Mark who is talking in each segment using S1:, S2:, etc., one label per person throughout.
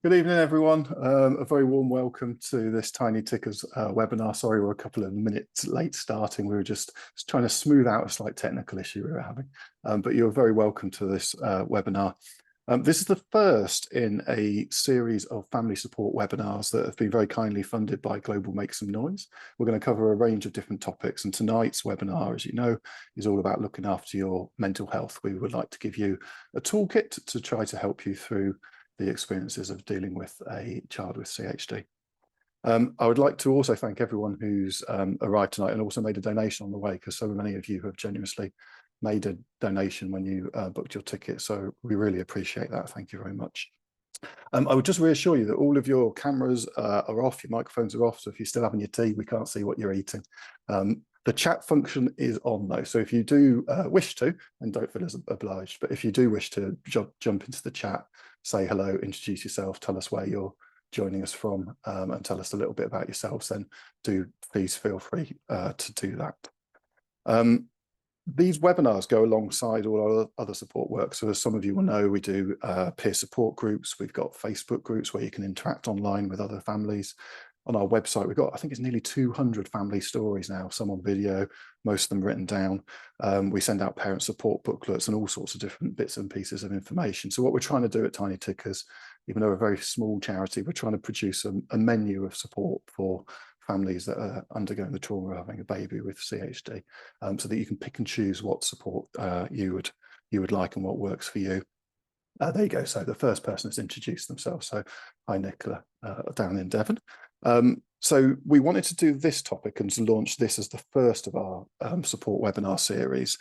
S1: Good evening, everyone. A very warm welcome to this Tiny Tickers webinar. Sorry, we're a couple of minutes late starting. We were just trying to smooth out a slight technical issue we were having. But you're very welcome to this webinar. This is the first in a series of family support webinars that have been very kindly funded by Global Make Some Noise. We're going to cover a range of different topics, and tonight's webinar, as you know, is all about looking after your mental health. We would like to give you a toolkit to try to help you through the experiences of dealing with a child with CHD. I would like to also thank everyone who's arrived tonight and also made a donation on the way, because so many of you have generously made a donation when you booked your ticket. So we really appreciate that. Thank you very much. I would just reassure you that all of your cameras are off, your microphones are off. So if you're still having your tea, we can't see what you're eating. The chat function is on though. So if you do wish to, and don't feel as obliged, but if you do wish to jump into the chat, say hello, introduce yourself, tell us where you're joining us from, and tell us a little bit about yourselves, then please feel free to do that. These webinars go alongside all our other support work. So as some of you will know, we do peer support groups. We've got Facebook groups where you can interact online with other families. On our website, we've got, I think it's nearly 200 family stories now, some on video, most of them written down. We send out parent support booklets and all sorts of different bits and pieces of information. So what we're trying to do at Tiny Tickers, even though we're a very small charity, we're trying to produce a menu of support for families that are undergoing the trauma of having a baby with CHD, so that you can pick and choose what support you would like and what works for you. There you go. So the first person has introduced themselves. So hi, Nicola, down in Devon. So we wanted to do this topic and to launch this as the first of our support webinar series,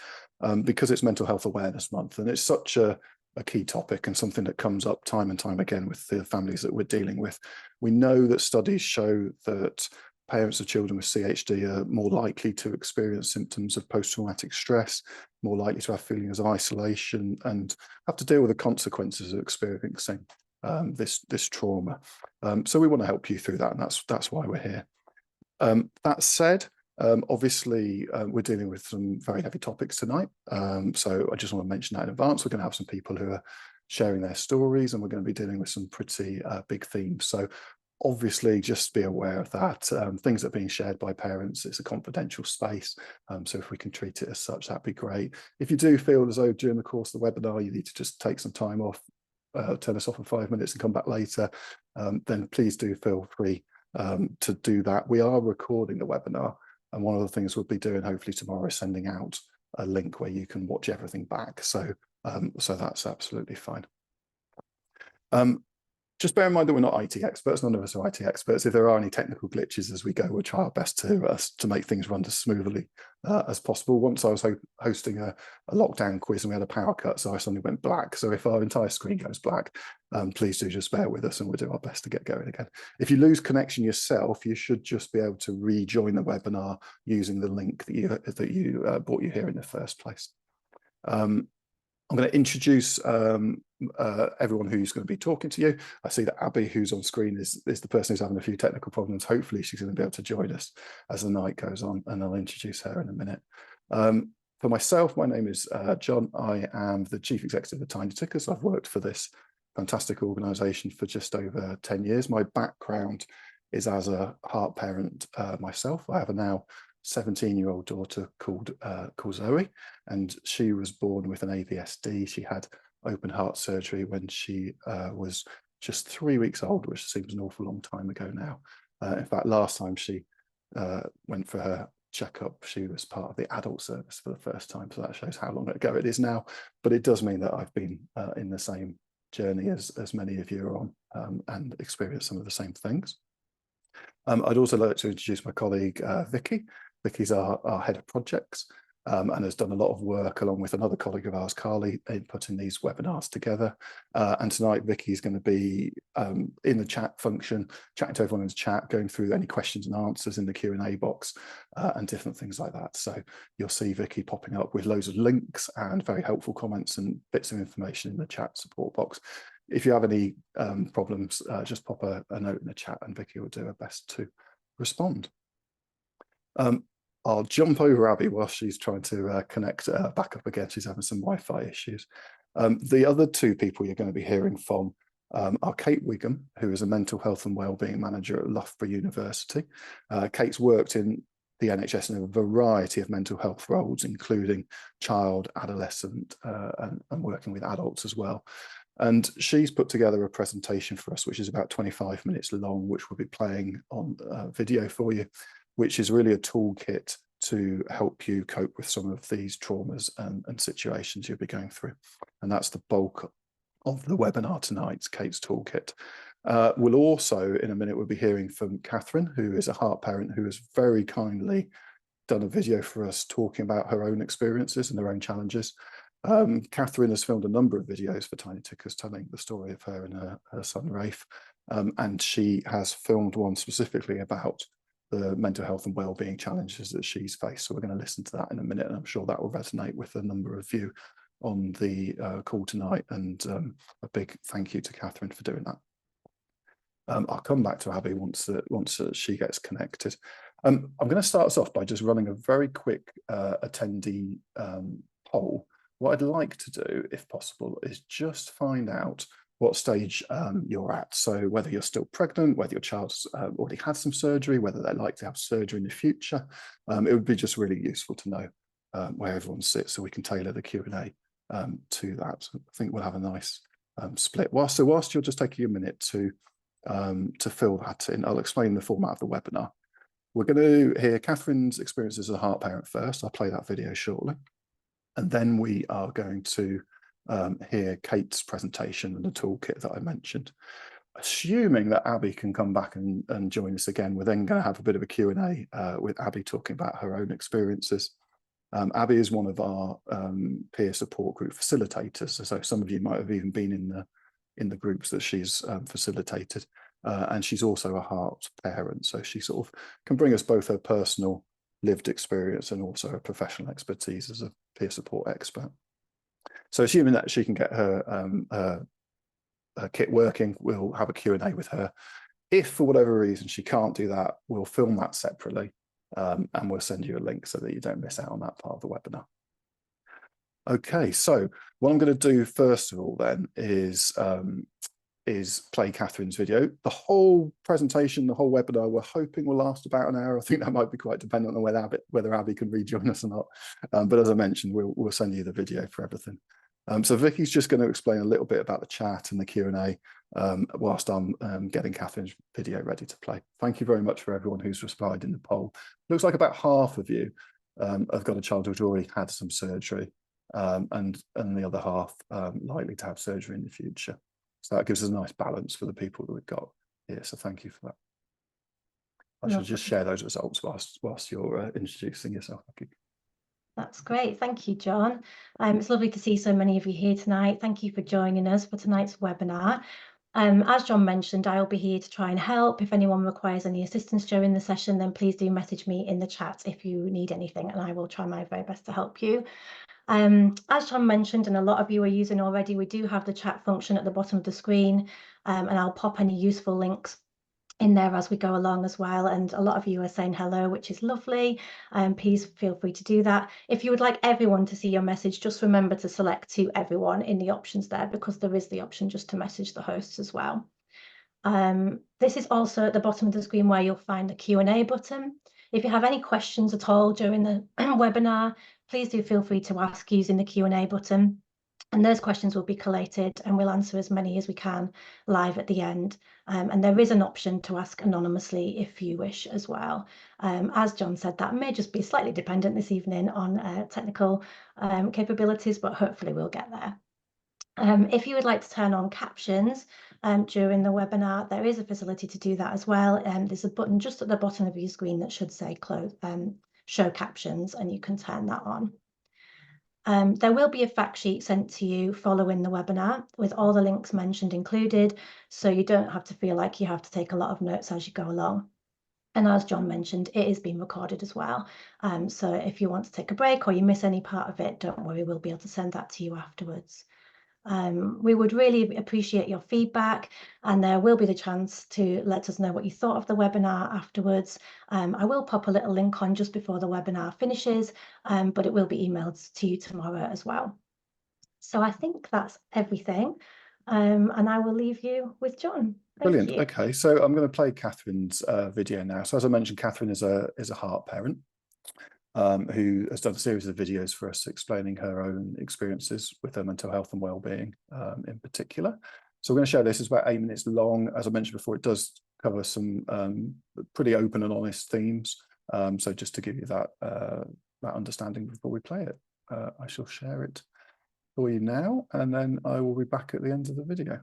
S1: because it's Mental Health Awareness Month, and it's such a key topic and something that comes up time and time again with the families that we're dealing with. We know that studies show that parents of children with CHD are more likely to experience symptoms of post-traumatic stress, more likely to have feelings of isolation, and have to deal with the consequences of experiencing this trauma. So we want to help you through that, and that's why we're here. That said, obviously we're dealing with some very heavy topics tonight. So I just want to mention that in advance. We're going to have some people who are sharing their stories, and we're going to be dealing with some pretty big themes. So obviously, just be aware of that. Things that are being shared by parents, it's a confidential space. So if we can treat it as such, that'd be great. If you do feel as though during the course of the webinar, you need to just take some time off, turn us off for 5 minutes and come back later, then please do feel free to do that. We are recording the webinar, and one of the things we'll be doing hopefully tomorrow is sending out a link where you can watch everything back. So, so that's absolutely fine. Just bear in mind that we're not IT experts. None of us are IT experts. If there are any technical glitches as we go, we'll try our best to make things run as smoothly as possible. Once I was hosting a lockdown quiz and we had a power cut, so I suddenly went black. So if our entire screen goes black, please do just bear with us and we'll do our best to get going again. If you lose connection yourself, you should just be able to rejoin the webinar using the link that you brought you here in the first place. I'm going to introduce everyone who's going to be talking to you. I see that Abby, who's on screen, is the person who's having a few technical problems. Hopefully she's going to be able to join us as the night goes on, and I'll introduce her in a minute. For myself, my name is John. I am the Chief Executive of Tiny Tickers. I've worked for this fantastic organisation for just over 10 years. My background is as a heart parent myself. I have a now 17-year-old daughter called Zoe, and she was born with an AVSD. She had open heart surgery when she was just 3 weeks old, which seems an awful long time ago now. In fact, last time she went for her checkup, she was part of the adult service for the first time, so that shows how long ago it is now. But it does mean that I've been in the same journey as many of you are on, and experienced some of the same things. I'd also like to introduce my colleague Vicky. Vicky's our head of projects, and has done a lot of work along with another colleague of ours, Carly, in putting these webinars together. And tonight, Vicky's going to be in the chat function, chatting to everyone in the chat, going through any questions and answers in the Q&A box, and different things like that. So you'll see Vicky popping up with loads of links and very helpful comments and bits of information in the chat support box. If you have any problems, just pop a note in the chat and Vicky will do her best to respond. I'll jump over Abby while she's trying to connect back up again. She's having some Wi-Fi issues. The other two people you're going to be hearing from are Kate Wigham, who is a mental health and wellbeing manager at Loughborough University. Kate's worked in the NHS in a variety of mental health roles, including child, adolescent, and working with adults as well. And she's put together a presentation for us, which is about 25 minutes long, which we'll be playing on video for you, which is really a toolkit to help you cope with some of these traumas and situations you'll be going through. And that's the bulk of the webinar tonight, Kate's Toolkit. We'll also, in a minute, we'll be hearing from Catherine, who is a heart parent who has very kindly done a video for us talking about her own experiences and her own challenges. Catherine has filmed a number of videos for Tiny Tickers telling the story of her and her son Rafe, and she has filmed one specifically about the mental health and wellbeing challenges that she's faced. So we're going to listen to that in a minute, and I'm sure that will resonate with a number of you on the call tonight, and a big thank you to Catherine for doing that. I'll come back to Abby once she gets connected. I'm going to start us off by just running a very quick attendee poll. What I'd like to do, if possible, is just find out what stage you're at. So whether you're still pregnant, whether your child's already had some surgery, whether they'd like to have surgery in the future. It would be just really useful to know where everyone sits, so we can tailor the Q&A to that. So I think we'll have a nice split. Whilst you're just taking a minute to fill that in, I'll explain the format of the webinar. We're going to hear Catherine's experience as a heart parent first. I'll play that video shortly. And then we are going to hear Kate's presentation and the toolkit that I mentioned. Assuming that Abby can come back and join us again, we're then going to have a bit of a Q&A with Abby talking about her own experiences. Abby is one of our peer support group facilitators, so some of you might have even been in the groups that she's facilitated, and she's also a heart parent, so she sort of can bring us both her personal lived experience and also her professional expertise as a peer support expert. So assuming that she can get her kit working, we'll have a Q&A with her. If for whatever reason she can't do that, we'll film that separately, and we'll send you a link so that you don't miss out on that part of the webinar. Okay, so what I'm going to do first of all then is play Catherine's video. The whole presentation, the whole webinar, we're hoping will last about an hour. I think that might be quite dependent on whether Abby can rejoin us or not. But as I mentioned, we'll send you the video for everything. So Vicky's just going to explain a little bit about the chat and the Q&A whilst I'm getting Catherine's video ready to play. Thank you very much for everyone who's replied in the poll. Looks like about half of you have got a child who's already had some surgery, and the other half likely to have surgery in the future. So that gives us a nice balance for the people that we've got here. So thank you for that. I should just share those results whilst you're introducing yourself. Thank you.
S2: That's great. Thank you, John. It's lovely to see so many of you here tonight. Thank you for joining us for tonight's webinar. As John mentioned, I'll be here to try and help. If anyone requires any assistance during the session, then please do message me in the chat if you need anything, and I will try my very best to help you. As John mentioned, and a lot of you are using already, we do have the chat function at the bottom of the screen, and I'll pop any useful links in there as we go along as well. And a lot of you are saying hello, which is lovely. Please feel free to do that. If you would like everyone to see your message, just remember to select to everyone in the options there, because there is the option just to message the hosts as well. This is also at the bottom of the screen where you'll find the Q&A button. If you have any questions at all during the webinar, please do feel free to ask using the Q&A button. And those questions will be collated and we'll answer as many as we can live at the end. And there is an option to ask anonymously if you wish as well. As John said, that may just be slightly dependent this evening on technical capabilities, but hopefully we'll get there. If you would like to turn on captions during the webinar, there is a facility to do that as well. There's a button just at the bottom of your screen that should say show captions, and you can turn that on. There will be a fact sheet sent to you following the webinar with all the links mentioned included, so you don't have to feel like you have to take a lot of notes as you go along. And as John mentioned, it is being recorded as well. So if you want to take a break or you miss any part of it, don't worry, we'll be able to send that to you afterwards. We would really appreciate your feedback, and there will be the chance to let us know what you thought of the webinar afterwards. I will pop a little link on just before the webinar finishes, but it will be emailed to you tomorrow as well. So I think that's everything. and I will leave you with John. Thank
S1: Brilliant.
S2: you.
S1: Okay, so I'm going to play Catherine's video now. So as I mentioned, Catherine is a heart parent who has done a series of videos for us explaining her own experiences with her mental health and well-being in particular. So we're going to share this. It's about 8 minutes long. As I mentioned before, it does cover some pretty open and honest themes. So just to give you that understanding before we play it, I shall share it for you now, and then I will be back at the end of the video.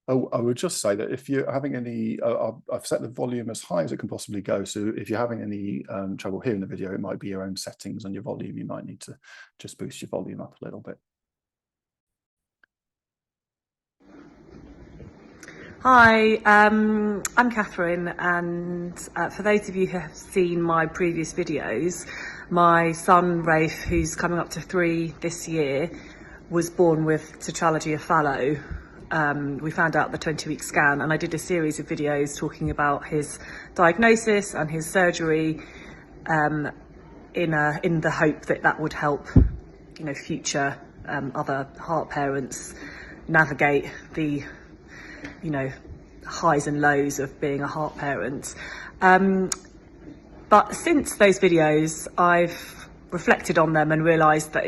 S1: Oh, I would just say that if you're having any, I've set the volume as high as it can possibly go. So if you're having any trouble hearing the video, it might be your own settings on your volume. You might need to just boost your volume up a little bit.
S3: Hi, I'm Catherine, and for those of you who have seen my previous videos, my son Rafe, who's coming up to 3 this year, was born with tetralogy of Fallot. We found out the 20-week scan, and I did a series of videos talking about his diagnosis and his surgery in the hope that that would help, future other heart parents navigate the highs and lows of being a heart parent. But since those videos, I've reflected on them and realised that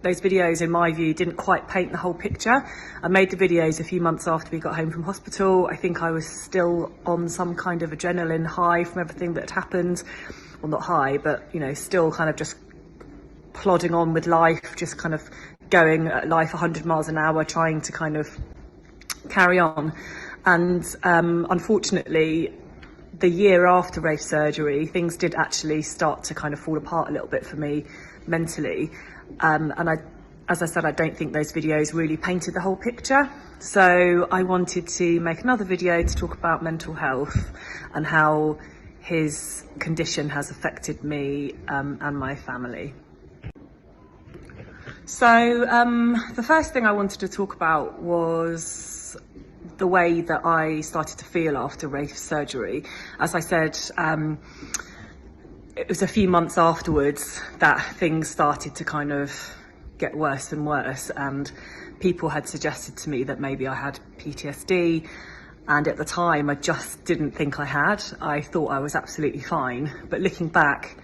S3: those videos, in my view, didn't quite paint the whole picture. I made the videos a few months after we got home from hospital. I think I was still on some kind of adrenaline high from everything that had happened. Well, not high, but, still kind of just plodding on with life, just kind of going at life 100 miles an hour, trying to kind of carry on. And unfortunately, the year after Rafe's surgery, things did actually start to kind of fall apart a little bit for me mentally. And as I said, I don't think those videos really painted the whole picture. So I wanted to make another video to talk about mental health and how his condition has affected me and my family. So the first thing I wanted to talk about was the way that I started to feel after Rafe's surgery. As I said, it was a few months afterwards that things started to kind of get worse and worse, and people had suggested to me that maybe I had PTSD, and at the time I just didn't think I had. I thought I was absolutely fine, but looking back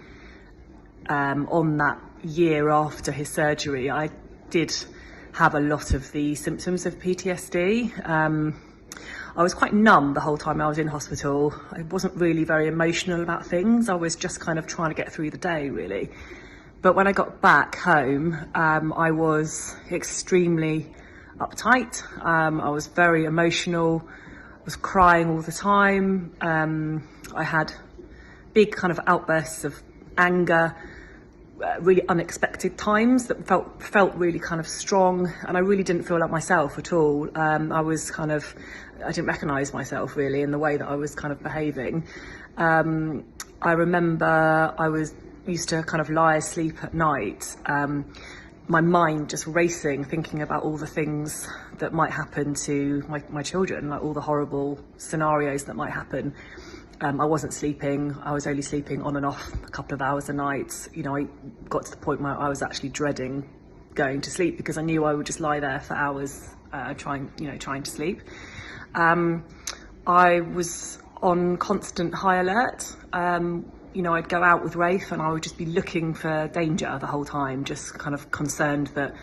S3: on that year after his surgery, I did have a lot of the symptoms of PTSD. I was quite numb the whole time I was in hospital. I wasn't really very emotional about things. I was just kind of trying to get through the day, really. But when I got back home, I was extremely uptight. I was very emotional, was crying all the time. I had big kind of outbursts of anger, really unexpected times that felt really kind of strong, and I really didn't feel like myself at all. I didn't recognise myself really in the way that I was kind of behaving. I remember I used to kind of lie asleep at night, my mind just racing, thinking about all the things that might happen to my children, like all the horrible scenarios that might happen. I wasn't sleeping. I was only sleeping on and off a couple of hours a night. I got to the point where I was actually dreading going to sleep because I knew I would just lie there for hours trying to sleep. I was on constant high alert. I'd go out with Rafe and I would just be looking for danger the whole time, just kind of concerned that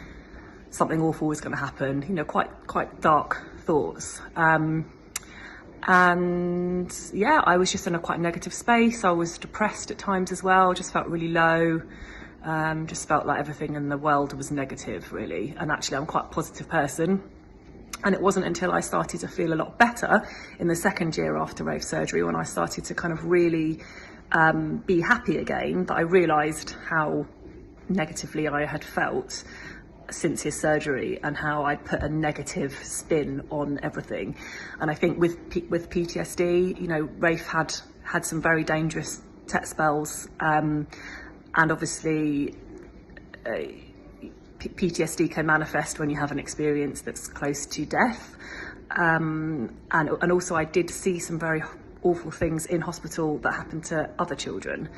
S3: something awful was going to happen. Quite dark thoughts. And yeah, I was just in a quite negative space. I was depressed at times as well, just felt really low, just felt like everything in the world was negative really. And actually I'm quite a positive person, and it wasn't until I started to feel a lot better in the second year after Rafe's surgery, when I started to kind of really be happy again, that I realised how negatively I had felt since his surgery and how I'd put a negative spin on everything. And I think with PTSD, Rafe had some very dangerous TET spells, and obviously PTSD can manifest when you have an experience that's close to death, and also I did see some very awful things in hospital that happened to other children.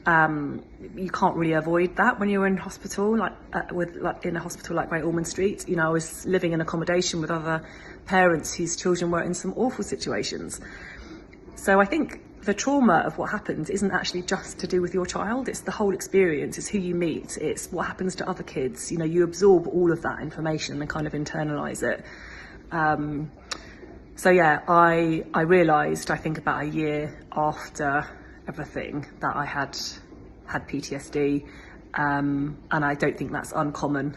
S3: you can't really avoid that when you're in hospital, like in a hospital like Great Ormond Street. You know, I was living in accommodation with other parents whose children were in some awful situations. So I think the trauma of what happens isn't actually just to do with your child, it's the whole experience, it's who you meet, it's what happens to other kids. You know, you absorb all of that information and kind of internalise it. So yeah, I realised, I think about a year after everything, that I had PTSD, and I don't think that's uncommon.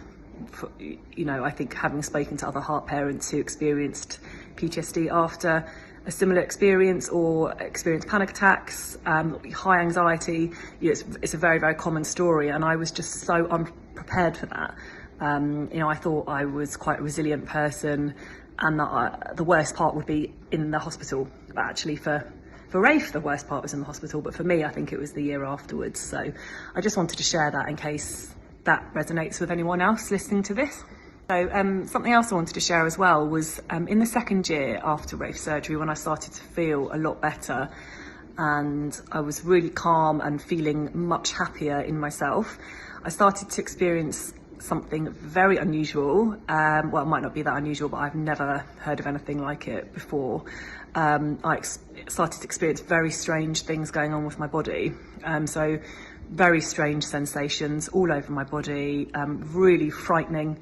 S3: You know, I think having spoken to other heart parents who experienced PTSD after a similar experience or experienced panic attacks, high anxiety, you know, it's a very, very common story, and I was just so unprepared for that. You know, I thought I was quite a resilient person, and that the worst part would be in the hospital. But actually for Rafe, the worst part was in the hospital, but for me, I think it was the year afterwards. So I just wanted to share that in case that resonates with anyone else listening to this. So something else I wanted to share as well was in the second year after Rafe's surgery, when I started to feel a lot better and I was really calm and feeling much happier in myself, I started to experience something very unusual. Well, it might not be that unusual, but I've never heard of anything like it before. I started to experience very strange things going on with my body. So very strange sensations all over my body, really frightening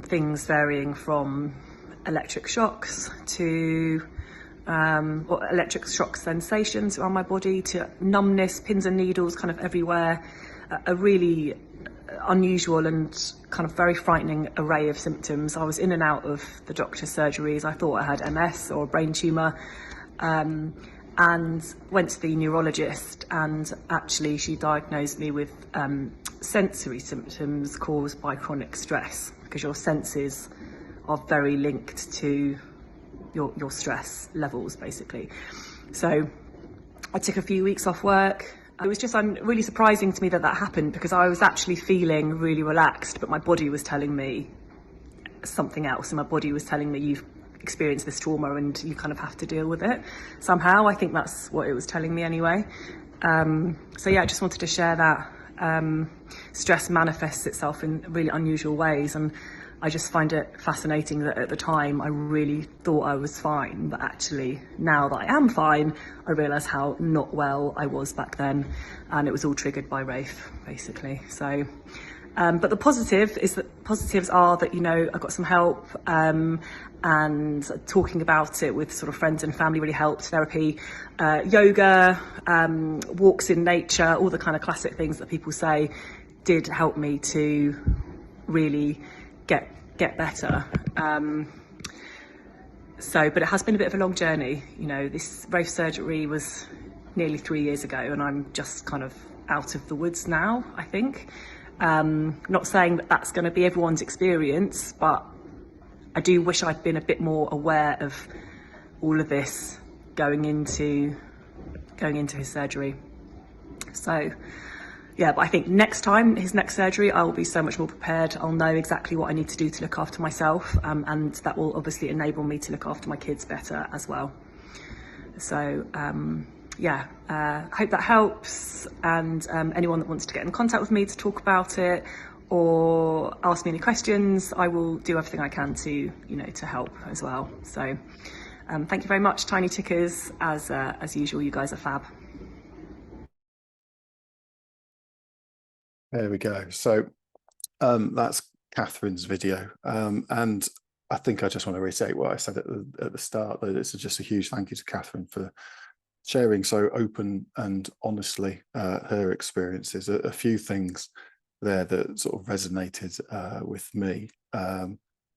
S3: things varying from electric shocks to or electric shock sensations around my body to numbness, pins and needles kind of everywhere, a really unusual and kind of very frightening array of symptoms. I was in and out of the doctor's surgeries. I thought I had MS or a brain tumour, and went to the neurologist, and actually she diagnosed me with sensory symptoms caused by chronic stress, because your senses are very linked to your stress levels, basically. So I took a few weeks off work. It was just really surprising to me that happened, because I was actually feeling really relaxed, but my body was telling me something else, and my body was telling me, you've experienced this trauma and you kind of have to deal with it somehow. I think that's what it was telling me anyway. So yeah, I just wanted to share that. Stress manifests itself in really unusual ways, and I just find it fascinating that at the time I really thought I was fine, but actually now that I am fine, I realise how not well I was back then, and it was all triggered by Rafe, basically. So, but the positives are that, you know, I got some help, and talking about it with sort of friends and family really helped. Therapy, yoga, walks in nature, all the kind of classic things that people say did help me to really get better. But it has been a bit of a long journey. You know, this Rafe surgery was nearly 3 years ago, and I'm just kind of out of the woods now, I think. Not saying that that's going to be everyone's experience, but I do wish I'd been a bit more aware of all of this going into his surgery. So yeah, but I think next time, his next surgery, I will be so much more prepared. I'll know exactly what I need to do to look after myself, and that will obviously enable me to look after my kids better as well. So yeah, hope that helps, and anyone that wants to get in contact with me to talk about it or ask me any questions, I will do everything I can to, you know, to help as well. So thank you very much, Tiny Tickers. As usual, you guys are fab.
S1: There we go. So that's Catherine's video, and I think I just want to reiterate what I said at the start, that it's just a huge thank you to Catherine for sharing so open and honestly her experiences. A few things there that sort of resonated with me.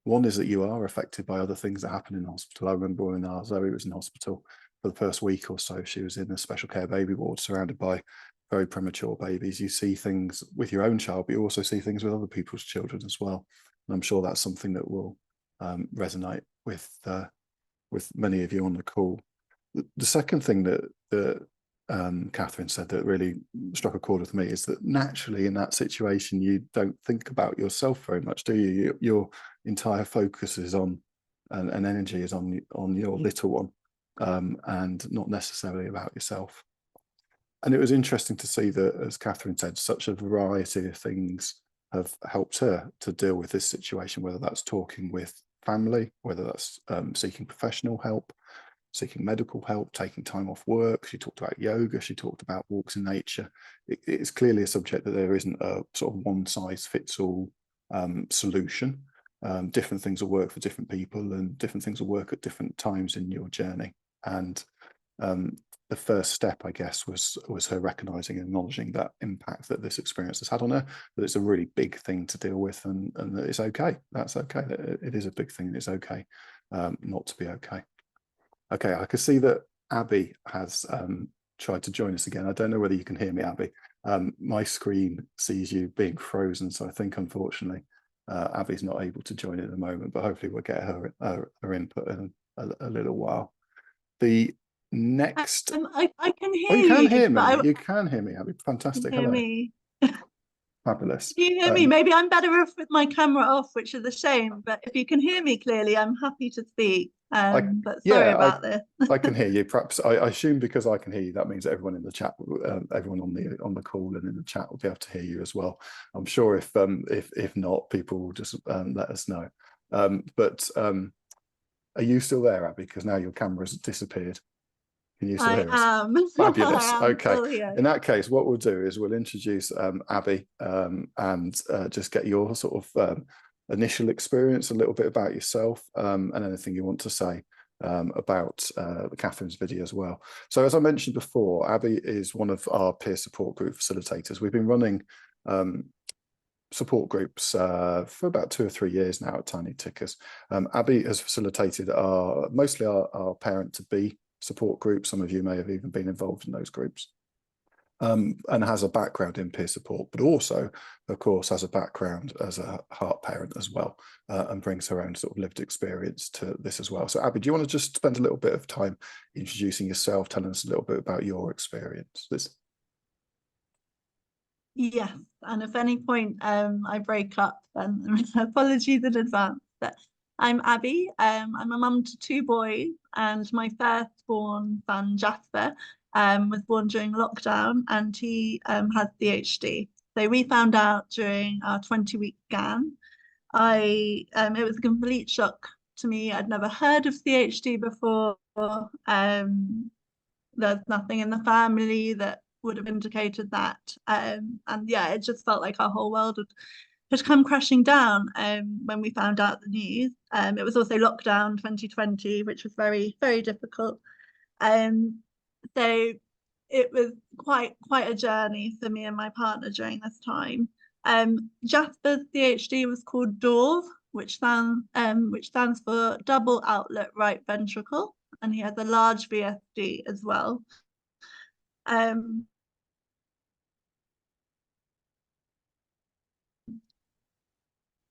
S1: One is that you are affected by other things that happen in hospital. I remember when Zoe was in hospital for the first week or so, she was in a special care baby ward surrounded by very premature babies. You see things with your own child, but you also see things with other people's children as well. And I'm sure that's something that will resonate with many of you on the call. The second thing that Catherine said that really struck a chord with me is that naturally in that situation, you don't think about yourself very much, do you? Your entire focus is on, and energy is on your little one, and not necessarily about yourself. And it was interesting to see that, as Catherine said, such a variety of things have helped her to deal with this situation, whether that's talking with family, whether that's seeking professional help, seeking medical help, taking time off work. She talked about yoga, she talked about walks in nature. It's clearly a subject that there isn't a sort of one size fits all solution. Different things will work for different people, and different things will work at different times in your journey. And the first step, I guess, was her recognizing and acknowledging that impact that this experience has had on her, that it's a really big thing to deal with, and that it's okay. That's okay. It is a big thing. It's okay not to be okay. Okay, I can see that Abby has tried to join us again. I don't know whether you can hear me, Abby. My screen sees you being frozen, so I think, unfortunately, Abby's not able to join at the moment, but hopefully we'll get her input in a little while. The next...
S4: I can hear
S1: Oh, you can hear me.
S4: but
S1: You can hear me, Abby. Fantastic.
S4: hear
S1: Hello.
S4: me.
S1: Fabulous.
S4: Can you hear me? Maybe I'm better off with my camera off, which is a shame, but if you can hear me clearly, I'm happy to speak. But sorry about this.
S1: I can hear you. Perhaps I assume because I can hear you, that means that everyone in the chat, everyone on the call and in the chat will be able to hear you as well. I'm sure if not, people will just let us know. Are you still there, Abby? Because now your camera's disappeared. Can you still hear us?
S4: I am.
S1: Fabulous.
S4: I am
S1: Okay.
S4: still here.
S1: In that case, what we'll do is we'll introduce Abby and just get your sort of initial experience, a little bit about yourself, and anything you want to say about Catherine's video as well. So as I mentioned before, Abby is one of our peer support group facilitators. We've been running support groups for about 2 or 3 years now at Tiny Tickers. Abby has facilitated mostly our parent-to-be support group. Some of you may have even been involved in those groups, and has a background in peer support, but also, of course, has a background as a heart parent as well, and brings her own sort of lived experience to this as well. So Abby, do you want to just spend a little bit of time introducing yourself, telling us a little bit about your experience?
S4: Yes, and if any point I break up, then apologies in advance. But I'm Abby. I'm a mum to 2 boys, and my firstborn son Jasper was born during lockdown, and he has CHD. So we found out during our 20-week scan. It was a complete shock to me. I'd never heard of CHD before. There's nothing in the family that would have indicated that. And yeah, it just felt like our whole world had come crashing down when we found out the news. It was also lockdown 2020, which was very, very difficult. So it was quite a journey for me and my partner during this time. Jasper's CHD was called DORV, which stands for double outlet right ventricle, and he has a large VSD as well.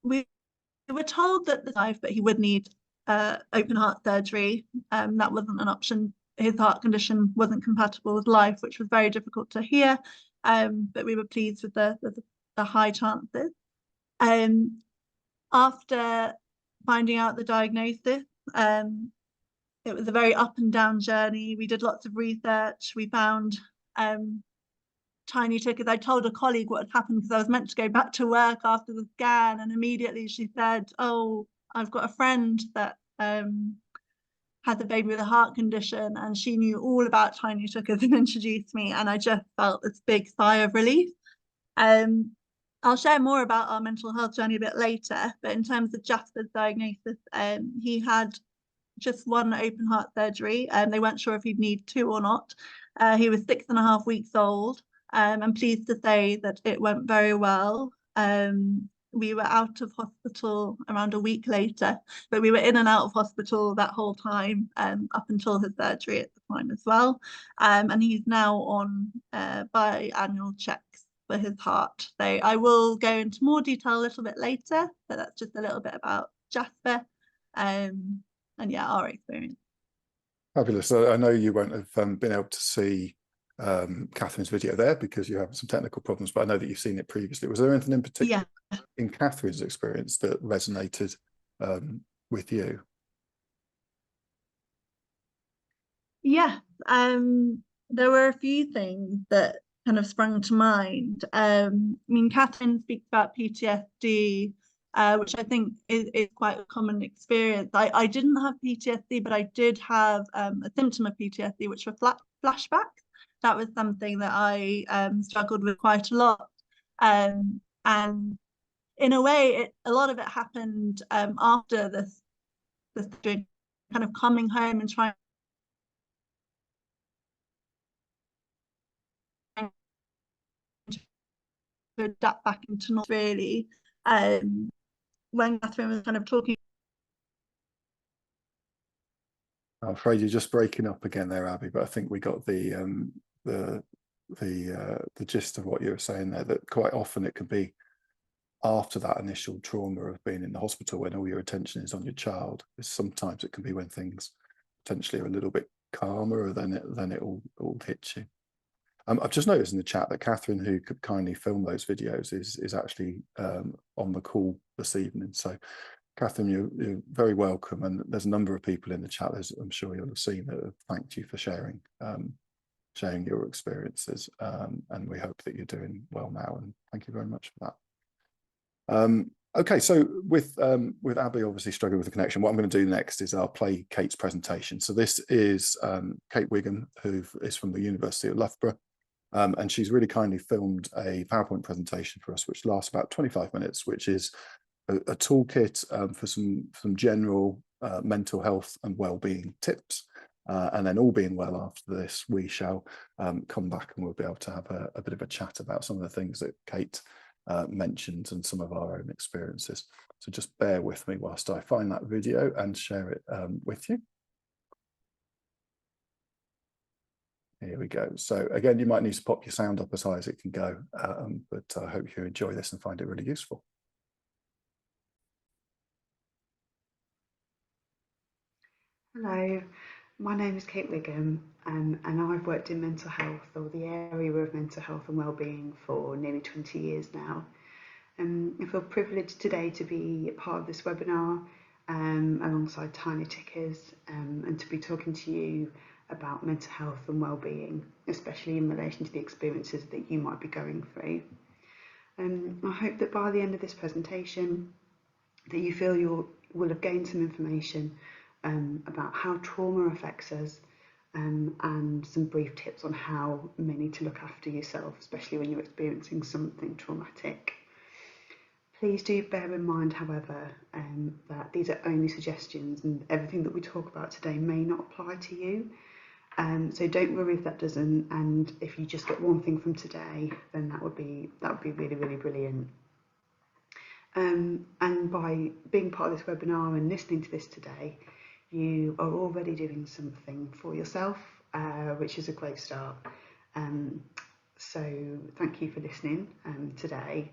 S4: We were told that the life, but he would need open heart surgery. That wasn't an option. His heart condition wasn't compatible with life, which was very difficult to hear. But we were pleased with the high chances. After finding out the diagnosis, it was a very up and down journey. We did lots of research. We found Tiny Tickers. I told a colleague what had happened because I was meant to go back to work after the scan, and immediately she said, "Oh, I've got a friend that had a baby with a heart condition," and she knew all about Tiny Tickers and introduced me, and I just felt this big sigh of relief. I'll share more about our mental health journey a bit later, but in terms of Jasper's diagnosis, he had just 1 open heart surgery, and they weren't sure if he'd need 2 or not. He was 6.5 weeks old. I'm pleased to say that it went very well. We were out of hospital around a week later, but we were in and out of hospital that whole time, up until his surgery at the time as well. And he's now on biannual checks for his heart. So I will go into more detail a little bit later, but that's just a little bit about Jasper, and yeah, our experience.
S1: Fabulous. So I know you won't have been able to see Catherine's video there because you have some technical problems, but I know that you've seen it previously. Was there anything in particular in Catherine's experience that resonated with you?
S4: Yeah, there were a few things that kind of sprung to mind. I mean, Catherine speaks about PTSD, which I think is quite a common experience. I didn't have PTSD, but I did have a symptom of PTSD, which were flashbacks. That was something that I struggled with quite a lot. And in a way, a lot of it happened after this kind of coming home and trying to adapt back into normal, really. When Catherine was kind of talking.
S1: I'm afraid you're just breaking up again there, Abby, but I think we got the gist of what you were saying there, that quite often it can be after that initial trauma of being in the hospital when all your attention is on your child. Sometimes it can be when things potentially are a little bit calmer, then it all hits you. I've just noticed in the chat that Catherine, who could kindly film those videos, is actually on the call this evening. So Catherine, you're very welcome, and there's a number of people in the chat, I'm sure you'll have seen, that have thanked you for sharing your experiences, and we hope that you're doing well now, and thank you very much for that. Okay, so with Abby obviously struggling with the connection, what I'm going to do next is I'll play Kate's presentation. So this is Kate Wiggum, who is from the University of Loughborough, and she's really kindly filmed a PowerPoint presentation for us, which lasts about 25 minutes, which is a toolkit for some general mental health and well-being tips. And then, all being well, after this, we shall come back and we'll be able to have a bit of a chat about some of the things that Kate mentioned and some of our own experiences. So just bear with me whilst I find that video and share it with you. Here we go. So again, you might need to pop your sound up as high as it can go, but I hope you enjoy this and find it really useful.
S5: Hello, my name is Kate Wiggum, and I've worked in mental health, or the area of mental health and wellbeing, for nearly 20 years now. I feel privileged today to be part of this webinar alongside Tiny Tickers, and to be talking to you about mental health and well-being, especially in relation to the experiences that you might be going through. I hope that by the end of this presentation that you feel you will have gained some information about how trauma affects us, and some brief tips on how you need to look after yourself, especially when you're experiencing something traumatic. Please do bear in mind, however, that these are only suggestions, and everything that we talk about today may not apply to you. So don't worry if that doesn't, and if you just get one thing from today, then that would be really, really brilliant. And by being part of this webinar and listening to this today, you are already doing something for yourself, which is a great start. So thank you for listening today.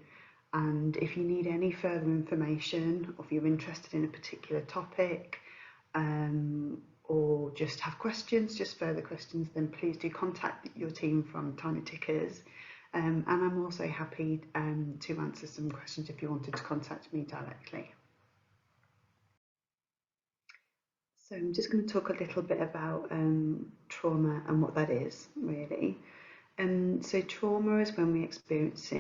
S5: And if you need any further information, or if you're interested in a particular topic, or just have questions, just further questions, then please do contact your team from Tiny Tickers. And I'm also happy to answer some questions if you wanted to contact me directly. So I'm just going to talk a little bit about trauma and what that is, really. So trauma is when we experience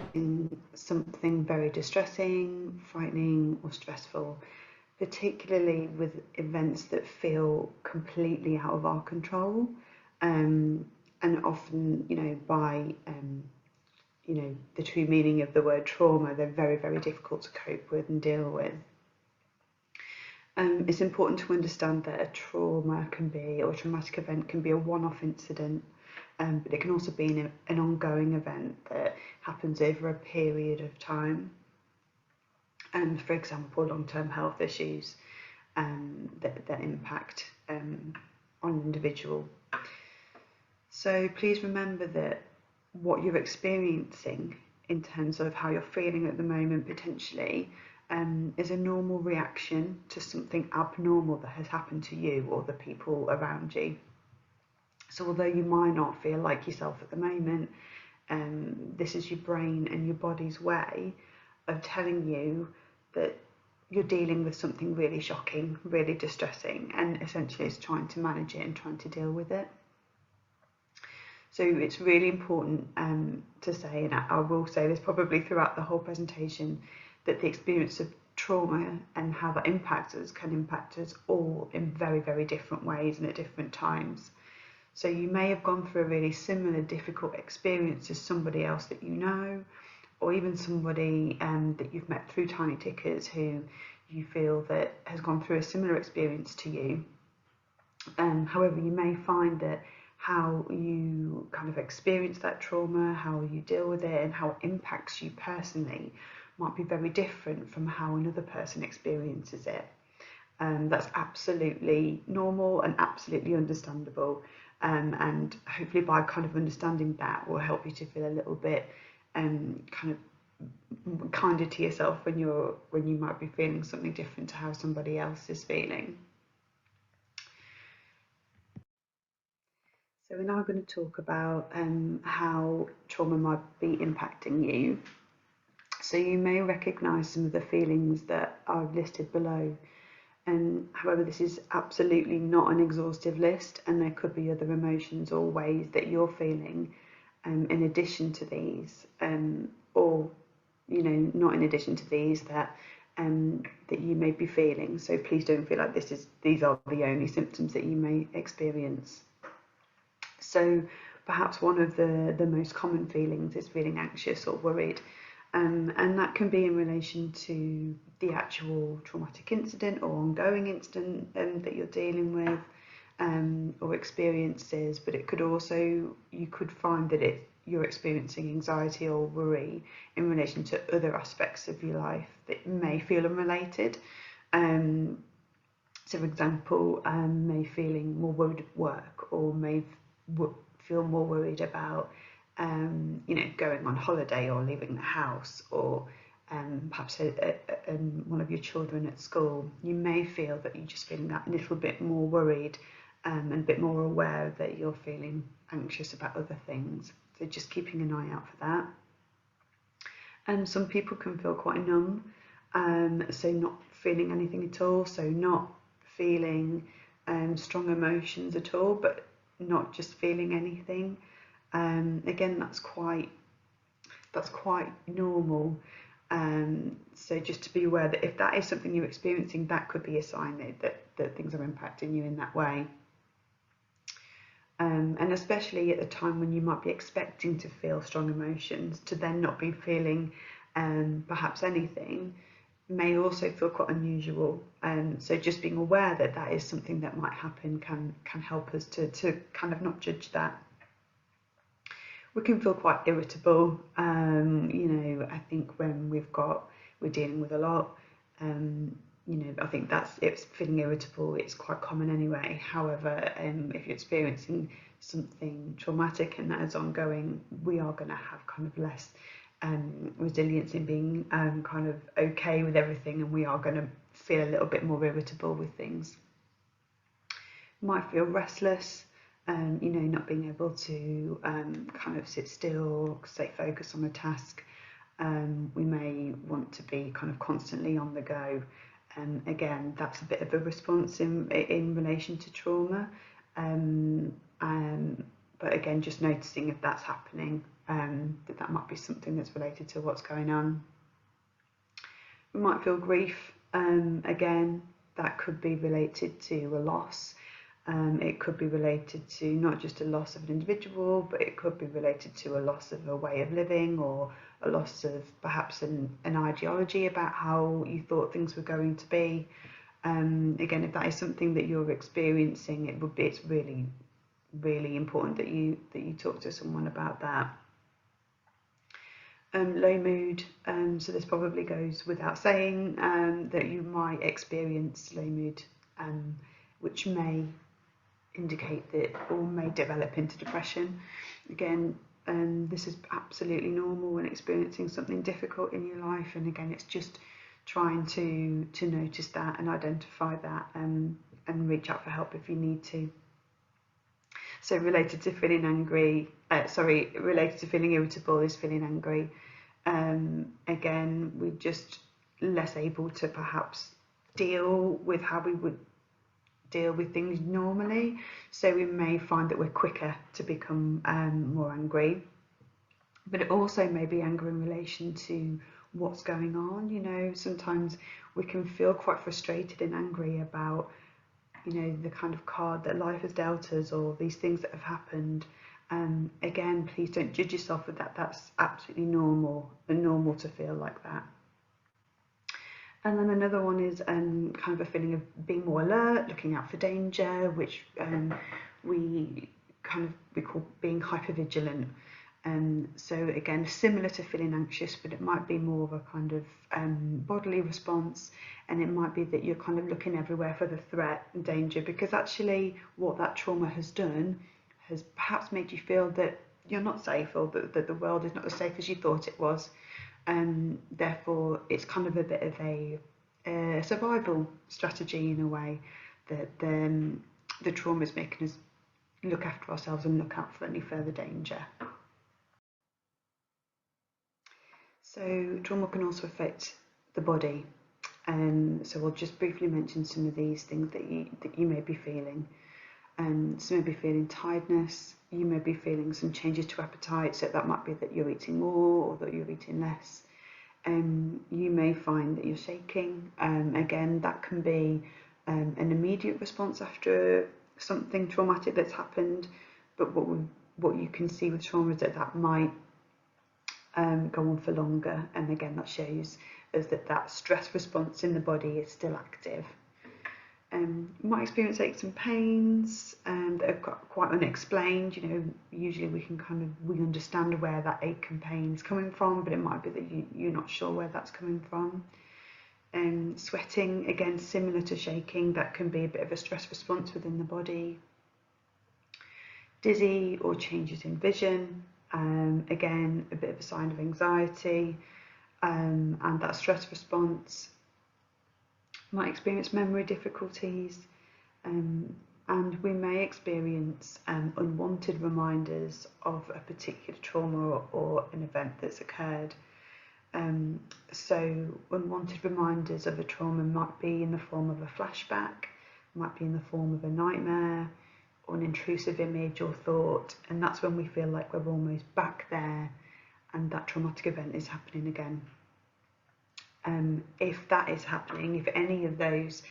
S5: something very distressing, frightening, or stressful, particularly with events that feel completely out of our control, and often, by the true meaning of the word trauma, they're very, very difficult to cope with and deal with. It's important to understand that a trauma can be, or a traumatic event can be, a one-off incident, but it can also be an ongoing event that happens over a period of time. For example, long-term health issues that impact on an individual. So please remember that what you're experiencing in terms of how you're feeling at the moment, potentially, is a normal reaction to something abnormal that has happened to you or the people around you. So although you might not feel like yourself at the moment, this is your brain and your body's way of telling you that you're dealing with something really shocking, really distressing, and essentially it's trying to manage it and trying to deal with it. So it's really important to say, and I will say this probably throughout the whole presentation, that the experience of trauma and how that impacts us can impact us all in very, very different ways and at different times. So you may have gone through a really similar difficult experience as somebody else that you know, or even somebody that you've met through Tiny Tickers who you feel that has gone through a similar experience to you. However, you may find that how you kind of experience that trauma, how you deal with it, and how it impacts you personally might be very different from how another person experiences it. That's absolutely normal and absolutely understandable. And hopefully by kind of understanding that will help you to feel a little bit kind of kinder to yourself when you might be feeling something different to how somebody else is feeling. So we're now going to talk about how trauma might be impacting you. So you may recognise some of the feelings that are listed below. However, this is absolutely not an exhaustive list, and there could be other emotions or ways that you're feeling in addition to these, or not in addition to these that you may be feeling. So please don't feel like these are the only symptoms that you may experience. So perhaps one of the most common feelings is feeling anxious or worried, and that can be in relation to the actual traumatic incident or ongoing incident that you're dealing with, or experiences, but it could also, you could find that you're experiencing anxiety or worry in relation to other aspects of your life that may feel unrelated. So for example, may feeling more worried at work, or may feel more worried about going on holiday or leaving the house, or perhaps one of your children at school. You may feel that you're just feeling that little bit more worried and a bit more aware that you're feeling anxious about other things. So just keeping an eye out for that. And some people can feel quite numb, so not feeling anything at all, so not feeling strong emotions at all, but not just feeling anything. Again, that's quite normal. So just to be aware that if that is something you're experiencing, that could be a sign that things are impacting you in that way. And especially at the time when you might be expecting to feel strong emotions, to then not be feeling perhaps anything may also feel quite unusual. So just being aware that that is something that might happen can help us to kind of not judge that. We can feel quite irritable. I think when we're dealing with a lot, I think it's feeling irritable. It's quite common anyway. However, if you're experiencing something traumatic and that is ongoing, we are going to have kind of less resilience in being kind of okay with everything, and we are going to feel a little bit more irritable with things. Might feel restless. Not being able to kind of sit still, stay focused on a task. We may want to be kind of constantly on the go. Again, that's a bit of a response in relation to trauma. But again, just noticing if that's happening, that might be something that's related to what's going on. We might feel grief. Again, that could be related to a loss. It could be related to not just a loss of an individual, but it could be related to a loss of a way of living, or a loss of perhaps an ideology about how you thought things were going to be. Again, if that is something that you're experiencing, it's really, really important that you talk to someone about that. Low mood, so this probably goes without saying that you might experience low mood, which may indicate that, or may develop into depression. Again, this is absolutely normal when experiencing something difficult in your life, and again, it's just trying to notice that and identify that, and reach out for help if you need to. So related to feeling related to feeling irritable is feeling angry. Again, we're just less able to perhaps deal with how we would deal with things normally. So we may find that we're quicker to become more angry. But it also may be anger in relation to what's going on. You know, sometimes we can feel quite frustrated and angry about, you know, the kind of card that life has dealt us, or these things that have happened. Again, please don't judge yourself with that. That's absolutely normal to feel like that. And then another one is kind of a feeling of being more alert, looking out for danger, which we call being hypervigilant. So again, similar to feeling anxious, but it might be more of a kind of bodily response, and it might be that you're kind of looking everywhere for the threat and danger, because actually what that trauma has done has perhaps made you feel that you're not safe, or that the world is not as safe as you thought it was. Therefore, it's kind of a bit of a survival strategy in a way, that the trauma is making us look after ourselves and look out for any further danger. So trauma can also affect the body. So we'll just briefly mention some of these things that you may be feeling. So you may be feeling tiredness, you may be feeling some changes to appetite, so that might be that you're eating more or that you're eating less. You may find that you're shaking. Again, that can be an immediate response after something traumatic that's happened, but what you can see with trauma is that might go on for longer, and again that shows us that stress response in the body is still active. You might experience aches and pains that are quite unexplained. You know, usually we understand where that ache and pain is coming from, but it might be that you're not sure where that's coming from. Sweating, again similar to shaking, that can be a bit of a stress response within the body. Dizzy or changes in vision, again a bit of a sign of anxiety, and that stress response. Might experience memory difficulties, and we may experience unwanted reminders of a particular trauma or an event that's occurred. So unwanted reminders of a trauma might be in the form of a flashback, might be in the form of a nightmare or an intrusive image or thought, and that's when we feel like we're almost back there and that traumatic event is happening again. If that is happening, if any of those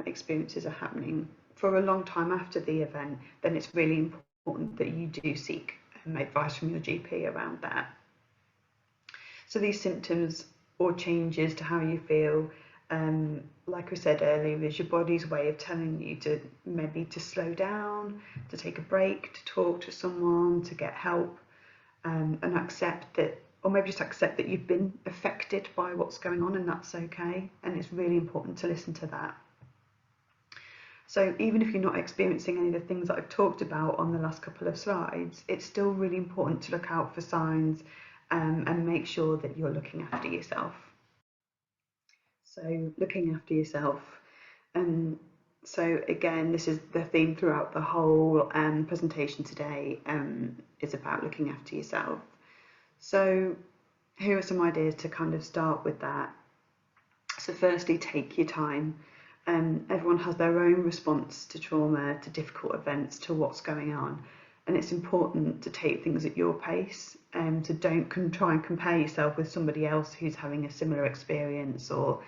S5: experiences are happening for a long time after the event, then it's really important that you do seek advice from your GP around that. So these symptoms or changes to how you feel, like we said earlier, is your body's way of telling you to slow down, to take a break, to talk to someone, to get help, and accept that, or maybe just accept that you've been affected by what's going on, and that's okay. And it's really important to listen to that. So even if you're not experiencing any of the things that I've talked about on the last couple of slides, it's still really important to look out for signs and make sure that you're looking after yourself. So looking after yourself. So again, this is the theme throughout the whole presentation today, is about looking after yourself. So here are some ideas to kind of start with that. So firstly, take your time. Everyone has their own response to trauma, to difficult events, to what's going on. And it's important to take things at your pace, so don't try and compare yourself with somebody else who's having a similar experience or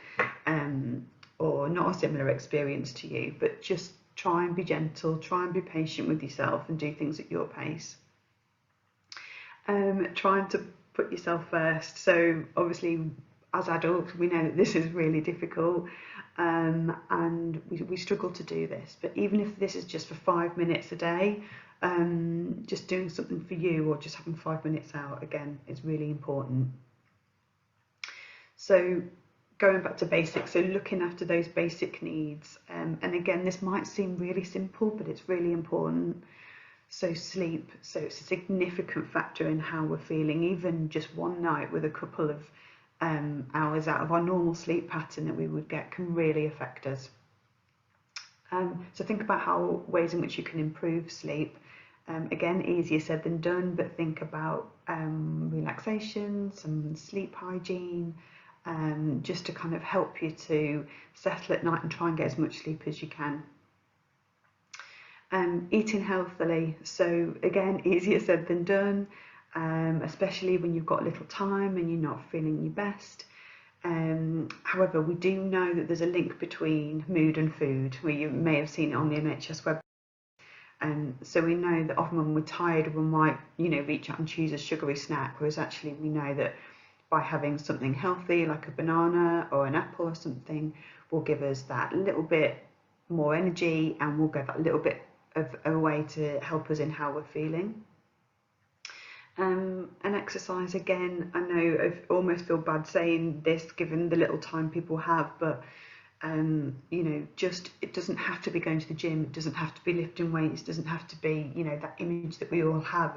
S5: not a similar experience to you, but just try and be gentle, try and be patient with yourself and do things at your pace. Trying to put yourself first. So obviously as adults we know that this is really difficult, and we struggle to do this, but even if this is just for 5 minutes a day, just doing something for you or just having 5 minutes out, again, is really important. So going back to basics, so looking after those basic needs, and again this might seem really simple, but it's really important. So sleep, so it's a significant factor in how we're feeling. Even just one night with a couple of hours out of our normal sleep pattern that we would get can really affect us. So think about ways in which you can improve sleep. Again, easier said than done, but think about relaxation, some sleep hygiene, just to kind of help you to settle at night and try and get as much sleep as you can. Eating healthily, so again, easier said than done, especially when you've got little time and you're not feeling your best. However, we do know that there's a link between mood and food, where you may have seen it on the NHS web. So we know that often when we're tired, we might, reach out and choose a sugary snack, whereas actually we know that by having something healthy like a banana or an apple or something will give us that little bit more energy, and will go that little bit of a way to help us in how we're feeling. And exercise, again, I know I almost feel bad saying this given the little time people have, but just, it doesn't have to be going to the gym, it doesn't have to be lifting weights, it doesn't have to be, that image that we all have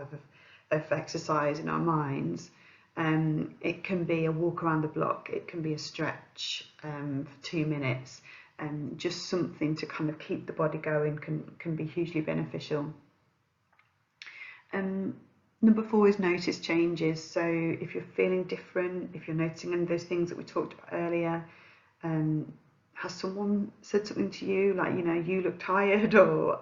S5: of exercise in our minds. It can be a walk around the block, it can be a stretch for 2 minutes, just something to kind of keep the body going can be hugely beneficial. Number 4 is notice changes. So if you're feeling different, if you're noticing any of those things that we talked about earlier, has someone said something to you like, you look tired, or,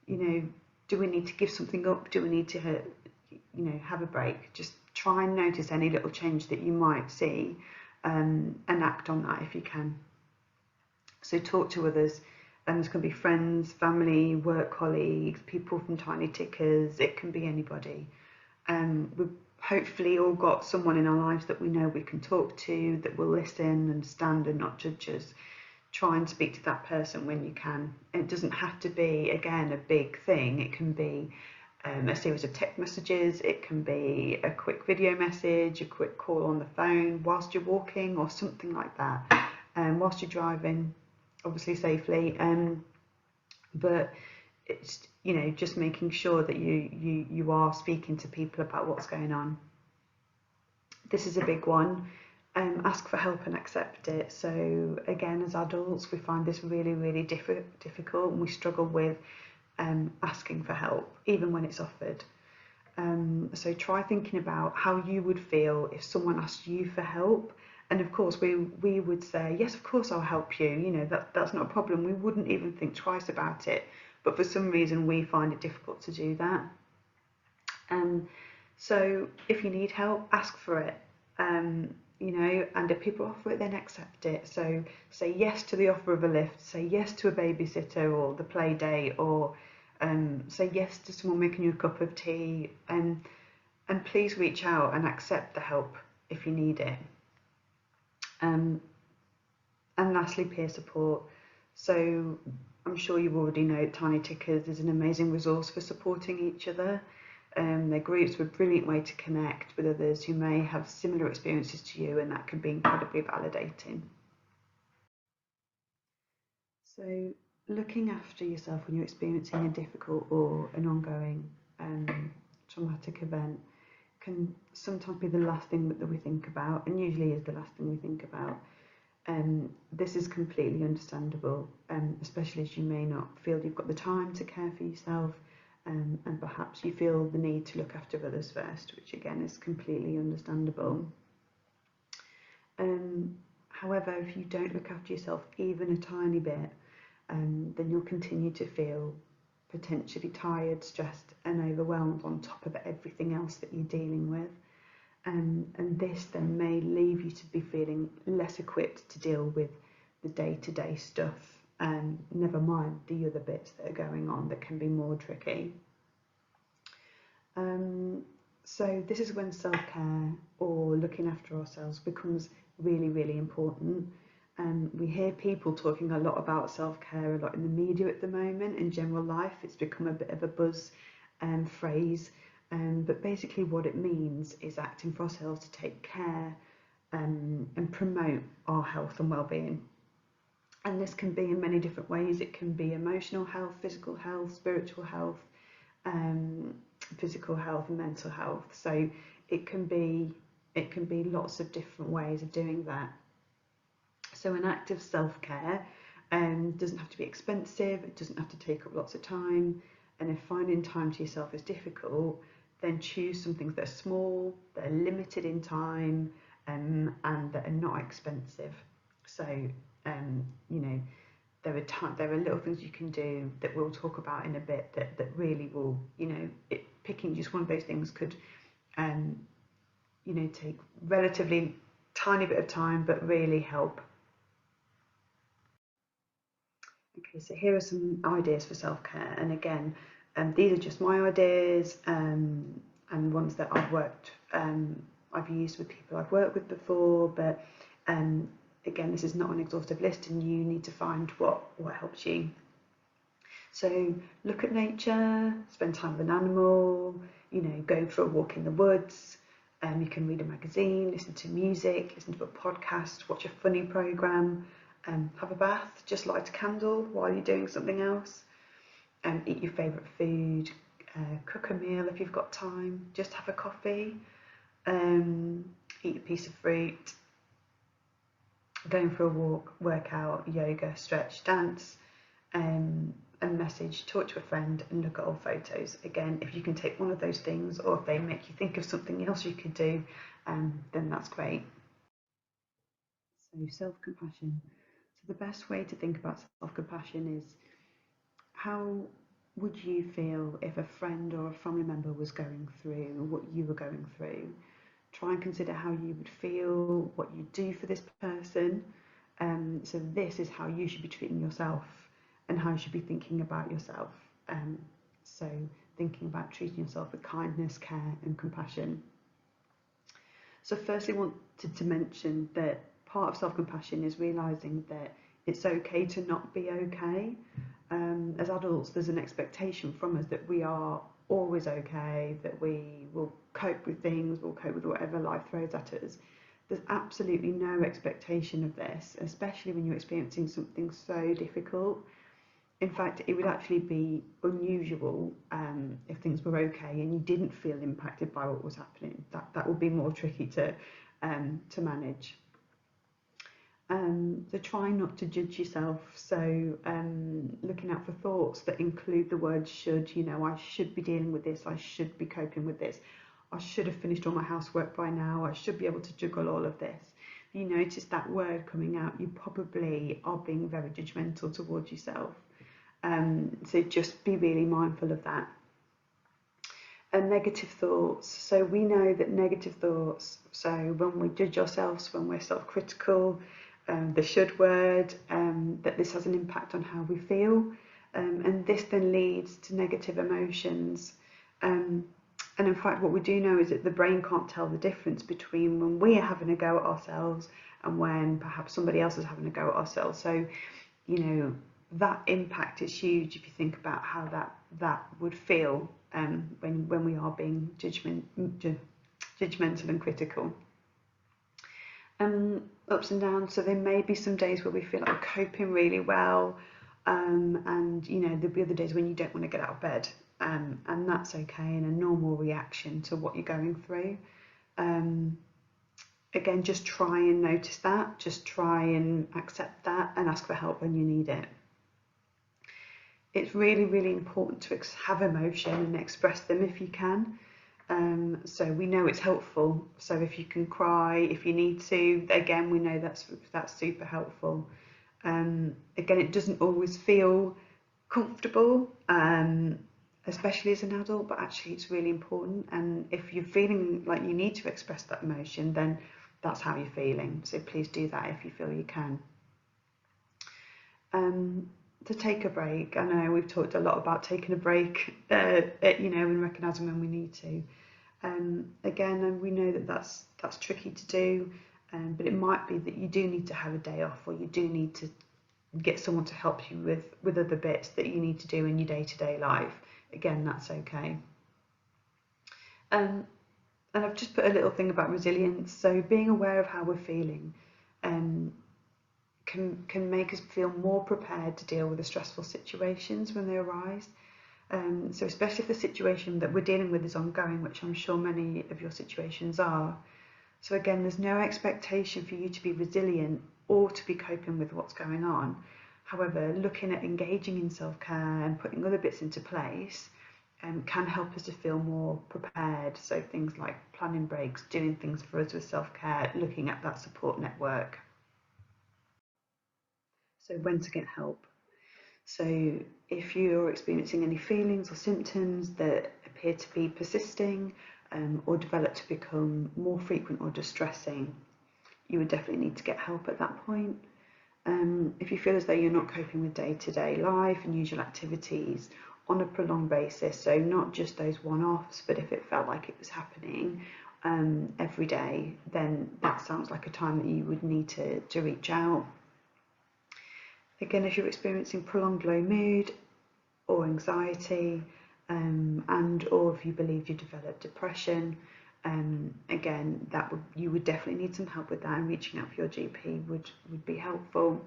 S5: do we need to give something up? Do we need to, have a break? Just try and notice any little change that you might see, and act on that if you can. So talk to others. And this can be friends, family, work colleagues, people from Tiny Tickers, it can be anybody. We've hopefully all got someone in our lives that we know we can talk to, that will listen, understand and not judge us. Try and speak to that person when you can. It doesn't have to be, again, a big thing. It can be a series of text messages, it can be a quick video message, a quick call on the phone whilst you're walking or something like that, whilst you're driving, obviously safely, but it's just making sure that you are speaking to people about what's going on. This is a big one. Ask for help and accept it. So again, as adults, we find this really, really difficult, and we struggle with asking for help, even when it's offered. So try thinking about how you would feel if someone asked you for help. And of course, we would say, yes, of course, I'll help you. That's not a problem. We wouldn't even think twice about it. But for some reason, we find it difficult to do that. So if you need help, ask for it. And if people offer it, then accept it. So say yes to the offer of a lift, say yes to a babysitter or the play date, or say yes to someone making you a cup of tea. And please reach out and accept the help if you need it. And lastly, peer support. So I'm sure you already know Tiny Tickers is an amazing resource for supporting each other. Their groups are a brilliant way to connect with others who may have similar experiences to you, and that can be incredibly validating. So looking after yourself when you're experiencing a difficult or an ongoing traumatic event can sometimes be the last thing that we think about, and usually is the last thing we think about. This is completely understandable, especially as you may not feel you've got the time to care for yourself, and perhaps you feel the need to look after others first, which again is completely understandable. However, if you don't look after yourself even a tiny bit, then you'll continue to feel potentially tired, stressed and overwhelmed on top of everything else that you're dealing with. And this then may leave you to be feeling less equipped to deal with the day-to-day stuff, never mind the other bits that are going on that can be more tricky. So this is when self-care or looking after ourselves becomes really, really important. We hear people talking a lot about self-care a lot in the media at the moment. In general life, it's become a bit of a buzz phrase. But basically what it means is acting for ourselves to take care and promote our health and well-being. And this can be in many different ways. It can be emotional health, physical health, spiritual health, physical health and mental health. So it can be lots of different ways of doing that. So an act of self-care doesn't have to be expensive, it doesn't have to take up lots of time. And if finding time to yourself is difficult, then choose some things that are small, that are limited in time, and that are not expensive. So, there are little things you can do that we'll talk about in a bit that really will, picking just one of those things could, take relatively tiny bit of time, but really help. Okay, so here are some ideas for self-care, and again, these are just my ideas and ones that I've used with people I've worked with before, but again, this is not an exhaustive list, and you need to find what helps you. So look at nature, spend time with an animal, go for a walk in the woods. You can read a magazine, listen to music, listen to a podcast, watch a funny program, have a bath, just light a candle while you're doing something else, eat your favourite food, cook a meal if you've got time, just have a coffee, eat a piece of fruit, going for a walk, workout, yoga, stretch, dance, a message, talk to a friend, and look at old photos. Again, if you can take one of those things, or if they make you think of something else you could do, then that's great. So self-compassion. So the best way to think about self-compassion is, how would you feel if a friend or a family member was going through what you were going through? Try and consider how you would feel, what you do for this person. So this is how you should be treating yourself, and how you should be thinking about yourself. So thinking about treating yourself with kindness, care and compassion. So firstly, I wanted to mention that part of self-compassion is realising that it's okay to not be okay. As adults, there's an expectation from us that we are always okay, that we will cope with things, we'll cope with whatever life throws at us. There's absolutely no expectation of this, especially when you're experiencing something so difficult. In fact, it would actually be unusual if things were okay and you didn't feel impacted by what was happening. That would be more tricky to manage. So try not to judge yourself. So looking out for thoughts that include the word should. I should be dealing with this, I should be coping with this, I should have finished all my housework by now, I should be able to juggle all of this. If you notice that word coming out, you probably are being very judgmental towards yourself. So just be really mindful of that. And negative thoughts. So we know that negative thoughts, so when we judge ourselves, when we're self-critical, the should word, that this has an impact on how we feel, and this then leads to negative emotions. And in fact, what we do know is that the brain can't tell the difference between when we are having a go at ourselves and when perhaps somebody else is having a go at ourselves. So, that impact is huge if you think about how that would feel when we are being judgmental and critical. Ups and downs. So there may be some days where we feel like we're coping really well, and there'll be other days when you don't want to get out of bed, and that's okay, and a normal reaction to what you're going through. Again, just try and notice that, just try and accept that, and ask for help when you need it. It's really, really important to have emotion and express them if you can. So we know it's helpful. So if you can cry, if you need to, again, we know that's super helpful. Again, it doesn't always feel comfortable, especially as an adult, but actually it's really important. And if you're feeling like you need to express that emotion, then that's how you're feeling. So please do that if you feel you can. To take a break. I know we've talked a lot about taking a break, and recognising when we need to. Again, we know that that's tricky to do, but it might be that you do need to have a day off, or you do need to get someone to help you with other bits that you need to do in your day-to-day life. Again, that's okay. And I've just put a little thing about resilience. So being aware of how we're feeling can make us feel more prepared to deal with the stressful situations when they arise. So especially if the situation that we're dealing with is ongoing, which I'm sure many of your situations are. So again, there's no expectation for you to be resilient or to be coping with what's going on. However, looking at engaging in self-care and putting other bits into place can help us to feel more prepared. So things like planning breaks, doing things for us with self-care, looking at that support network. So when to get help. So if you're experiencing any feelings or symptoms that appear to be persisting or develop to become more frequent or distressing, you would definitely need to get help at that point. If you feel as though you're not coping with day-to-day life and usual activities on a prolonged basis, so not just those one-offs, but if it felt like it was happening every day, then that sounds like a time that you would need to reach out. Again, if you're experiencing prolonged low mood or anxiety, and or if you believe you developed depression, again, you would definitely need some help with that, and reaching out for your GP would be helpful.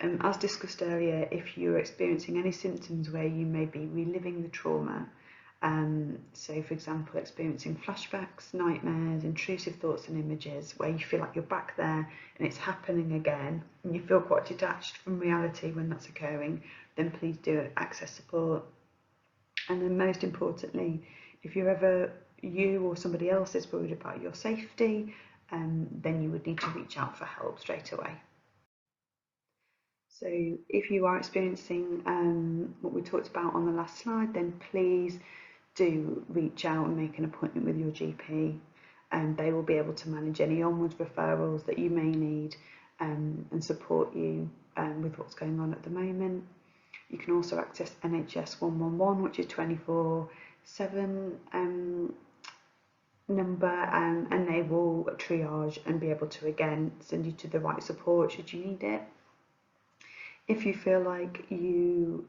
S5: As discussed earlier, if you're experiencing any symptoms where you may be reliving the trauma, so for example, experiencing flashbacks, nightmares, intrusive thoughts and images, where you feel like you're back there and it's happening again, and you feel quite detached from reality when that's occurring, then please do access support. And then most importantly, if you or somebody else is worried about your safety, then you would need to reach out for help straight away. So if you are experiencing what we talked about on the last slide, then please do reach out and make an appointment with your GP, and they will be able to manage any onwards referrals that you may need and support you with what's going on at the moment. You can also access NHS 111, which is 24/7 number, and they will triage and be able to again send you to the right support should you need it. If you feel like you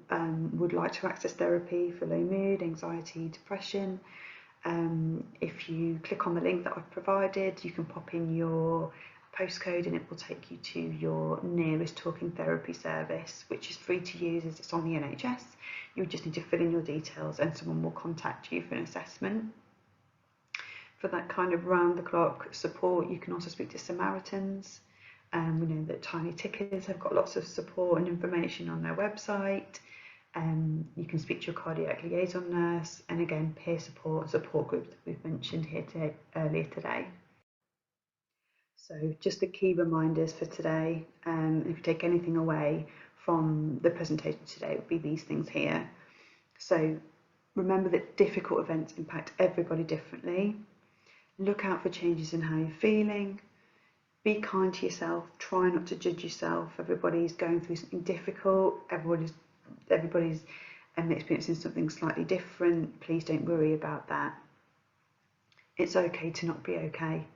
S5: would like to access therapy for low mood, anxiety, depression, if you click on the link that I've provided, you can pop in your postcode and it will take you to your nearest talking therapy service, which is free to use as it's on the NHS. You just need to fill in your details and someone will contact you for an assessment. For that kind of round-the-clock support, you can also speak to Samaritans. We know that Tiny Tickers have got lots of support and information on their website. You can speak to your cardiac liaison nurse, and again, peer support and support groups that we've mentioned here earlier today. So just the key reminders for today, if you take anything away from the presentation today, it would be these things here. So remember that difficult events impact everybody differently. Look out for changes in how you're feeling. Be kind to yourself. Try not to judge yourself. Everybody's going through something difficult. Everybody's experiencing something slightly different. Please don't worry about that. It's okay to not be okay.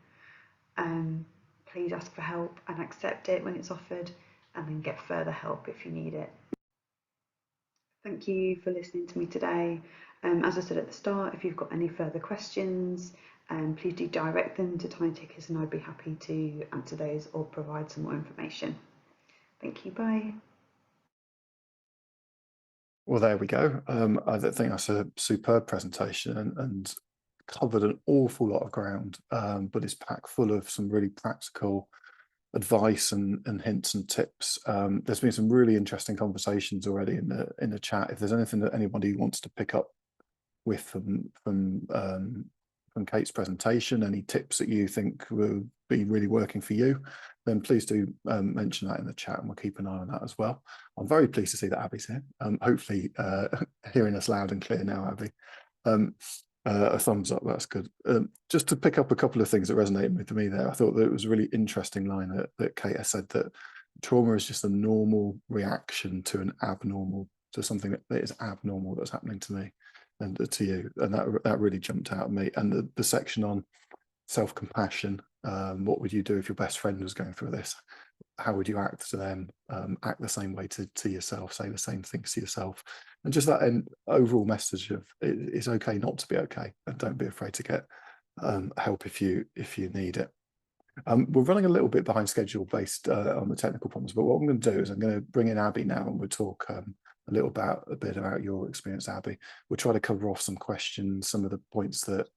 S5: Please ask for help and accept it when it's offered, and then get further help if you need it. Thank you for listening to me today. As I said at the start, if you've got any further questions, please do direct them to Tiny Tickers, and I'd be happy to answer those or provide some more information. Thank you, bye.
S1: Well, there we go. I think that's a superb presentation and covered an awful lot of ground, but it's packed full of some really practical advice and hints and tips. There's been some really interesting conversations already in the chat. If there's anything that anybody wants to pick up with from Kate's presentation, any tips that you think will be really working for you, then please do mention that in the chat, and we'll keep an eye on that as well. I'm very pleased to see that Abby's here. Hopefully hearing us loud and clear now, Abby. A thumbs up, that's good. Just to pick up a couple of things that resonated with me there, I thought that it was a really interesting line that Kate has said, that trauma is just a normal reaction to something that is abnormal that's happening to me and to you, and that really jumped out at me. And the section on self-compassion, what would you do if your best friend was going through this? How would you act to them? Act the same way to yourself, say the same things to yourself, and just that overall message of it's okay not to be okay, and don't be afraid to get help if you need it. We're running a little bit behind schedule based on the technical problems, but what I'm going to do is I'm going to bring in Abby now, and we'll talk a bit about your experience, Abby. We'll try to cover off some questions, some of the points that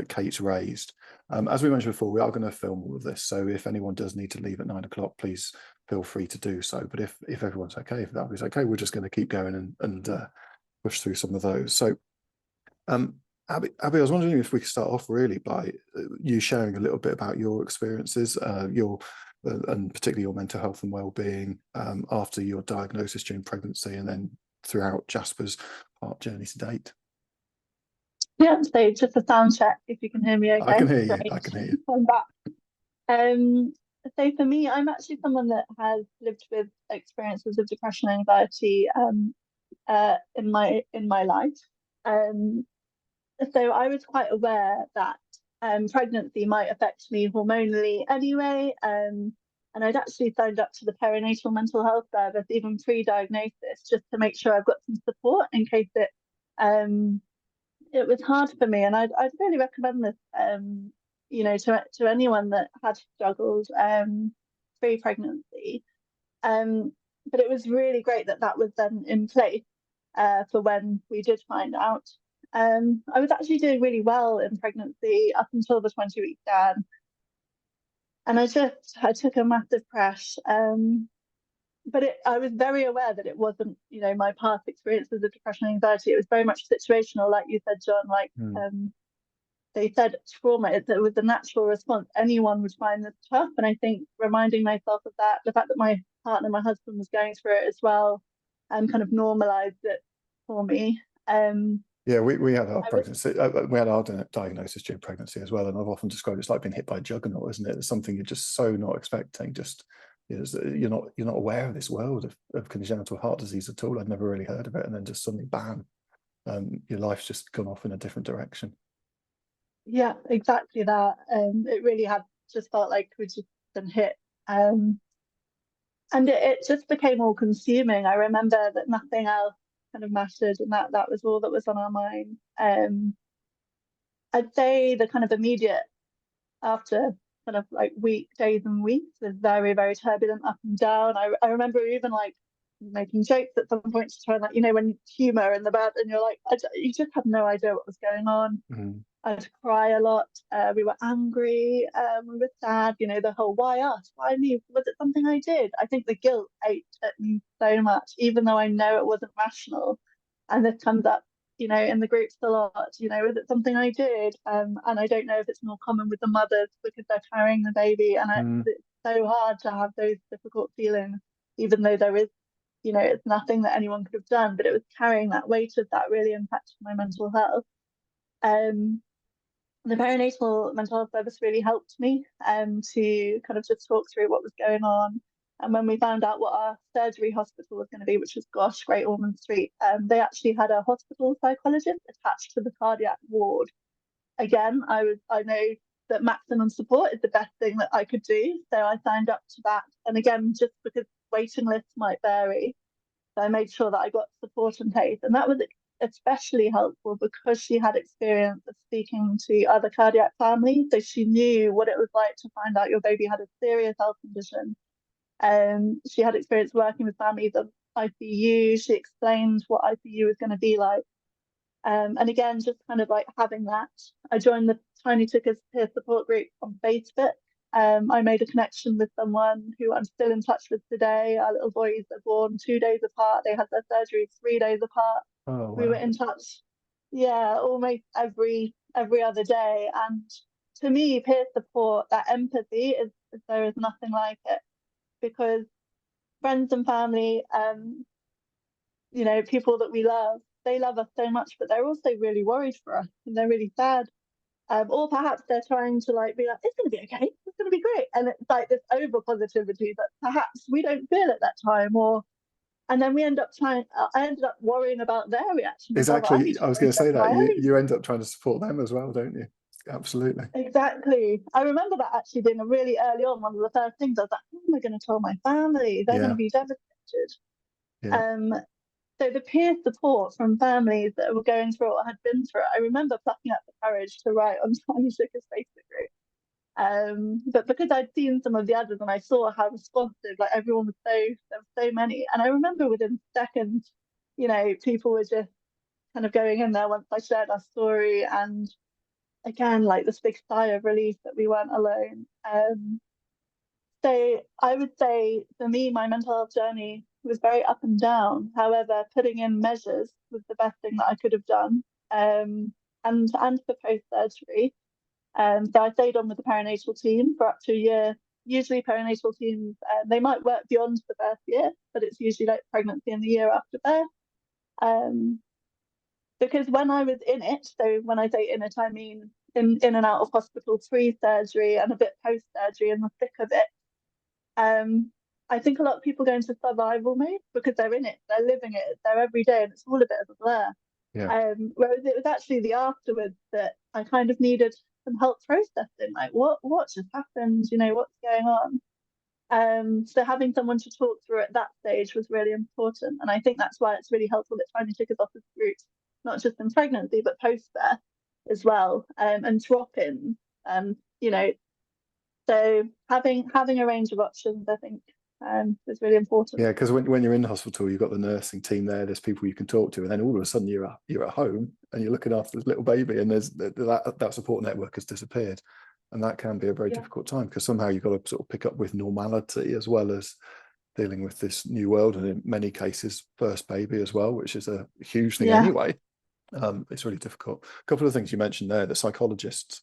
S1: Kate's raised. As we mentioned before, we are going to film all of this, so if anyone does need to leave at 9 o'clock, please feel free to do so. But if everyone's okay, if that is okay, we're just going to keep going and push through some of those. So Abby, I was wondering if we could start off really by you sharing a little bit about your experiences, your and particularly your mental health and well-being after your diagnosis during pregnancy, and then throughout Jasper's heart journey to date.
S4: Yeah, so just a sound check, if you can hear me okay.
S1: I can hear you.
S4: Great.
S1: I can hear you.
S4: I'm back. So for me, I'm actually someone that has lived with experiences of depression and anxiety in my life. So I was quite aware that pregnancy might affect me hormonally anyway. And I'd actually signed up to the perinatal mental health service even pre-diagnosis, just to make sure I've got some support in case it was hard for me. And I'd really recommend this, you know, to anyone that had struggled pre-pregnancy. But it was really great that was then in place for when we did find out. I was actually doing really well in pregnancy up until the 20-week scan, and I took a massive crash. But I was very aware that it wasn't, you know, my past experiences of depression and anxiety. It was very much situational, like you said, John. Like they said, trauma. It was a natural response. Anyone would find this tough, and I think reminding myself of that, the fact that my partner, my husband, was going through it as well, and kind of normalized it for me.
S1: Yeah, we had our pregnancy. We had our diagnosis during pregnancy as well, and I've often described it's like being hit by a juggernaut, isn't it? It's something you're just so not expecting. Just you're not aware of this world of congenital heart disease at all. I'd never really heard of it, and then just suddenly, bam, your life's just gone off in a different direction.
S4: Yeah, exactly that. It really had just felt like we'd just been hit. And it just became all consuming. I remember that nothing else kind of mattered, and that was all that was on our mind. I'd say the kind of immediate after kind of like days and weeks was very, very turbulent, up and down. I remember even like making jokes at some point to try and, like, you know, when humor in the bed, and you're like, you just had no idea what was going on. I'd cry a lot. We were angry. We were sad. You know, the whole why us? Why me? Was it something I did? I think the guilt ate at me so much, even though I know it wasn't rational. And this comes up, you know, in the groups a lot. You know, was it something I did? And I don't know if it's more common with the mothers because they're carrying the baby, and it's so hard to have those difficult feelings, even though there is, you know, it's nothing that anyone could have done, but it was carrying that weight of that really impacted my mental health. The perinatal mental health service really helped me to kind of just talk through what was going on. And when we found out what our surgery hospital was going to be, which was, gosh, Great Ormond Street, they actually had a hospital psychologist attached to the cardiac ward. Again, I know that maximum support is the best thing that I could do, so I signed up to that. And again, just because waiting lists might vary, so I made sure that I got support in place, and that was especially helpful because she had experience of speaking to other cardiac families, so she knew what it was like to find out your baby had a serious health condition. She had experience working with families of ICU. She explained what ICU was going to be like. And again, just kind of like having that. I joined the Tiny Tickers peer support group on Facebook. I made a connection with someone who I'm still in touch with today. Our little boys are born 2 days apart. They had their surgery 3 days apart. Oh, wow. We were in touch, yeah, almost every other day. And to me, peer support, that empathy, there is nothing like it, because friends and family, you know, people that we love, they love us so much, but they're also really worried for us, and they're really sad. Or perhaps they're trying to like be like, it's going to be okay, it's going to be great, and it's like this over positivity that perhaps we don't feel at that time, and then we end up I ended up worrying about their reaction.
S1: Exactly. I was going to say that you end up trying to support them as well, don't you? Absolutely.
S4: Exactly. I remember that actually being a really early on, one of the first things I was like, how am I going to tell my family? They're going to be devastated. Yeah. So the peer support from families that were going through or had been through it, I remember plucking up the courage to write on Tiny Tickers Facebook group. But because I'd seen some of the others and I saw how responsive, like everyone was there were so many. And I remember within seconds, you know, people were just kind of going in there once I shared our story. And again, like this big sigh of relief that we weren't alone. So I would say for me, my mental health journey was very up and down. However, putting in measures was the best thing that I could have done. And for post-surgery. So I stayed on with the perinatal team for up to a year usually perinatal teams, they might work beyond the first year, but it's usually like pregnancy and the year after birth. Because when I was in it, so when I say in it, I mean in and out of hospital, pre-surgery and a bit post-surgery, in the thick of it. I think a lot of people go into survival mode because they're in it, they're living it, it's their every day, and it's all a bit of a blur.
S1: Yeah.
S4: Whereas it was actually the afterwards that I kind of needed some help processing, like what just happened, you know, what's going on. So having someone to talk through at that stage was really important, and I think that's why it's really helpful that Tiny Tickers offers route, not just in pregnancy but post-birth as well, and drop-ins, you know. So having a range of options, I think, is really important.
S1: Yeah, because when you're in the hospital, you've got the nursing team there. There's people you can talk to, and then all of a sudden you're at home and you're looking after this little baby, and there's that support network has disappeared, and that can be a very difficult time because somehow you've got to sort of pick up with normality as well as dealing with this new world, and in many cases, first baby as well, which is a huge thing anyway. It's really difficult. A couple of things you mentioned there: the psychologists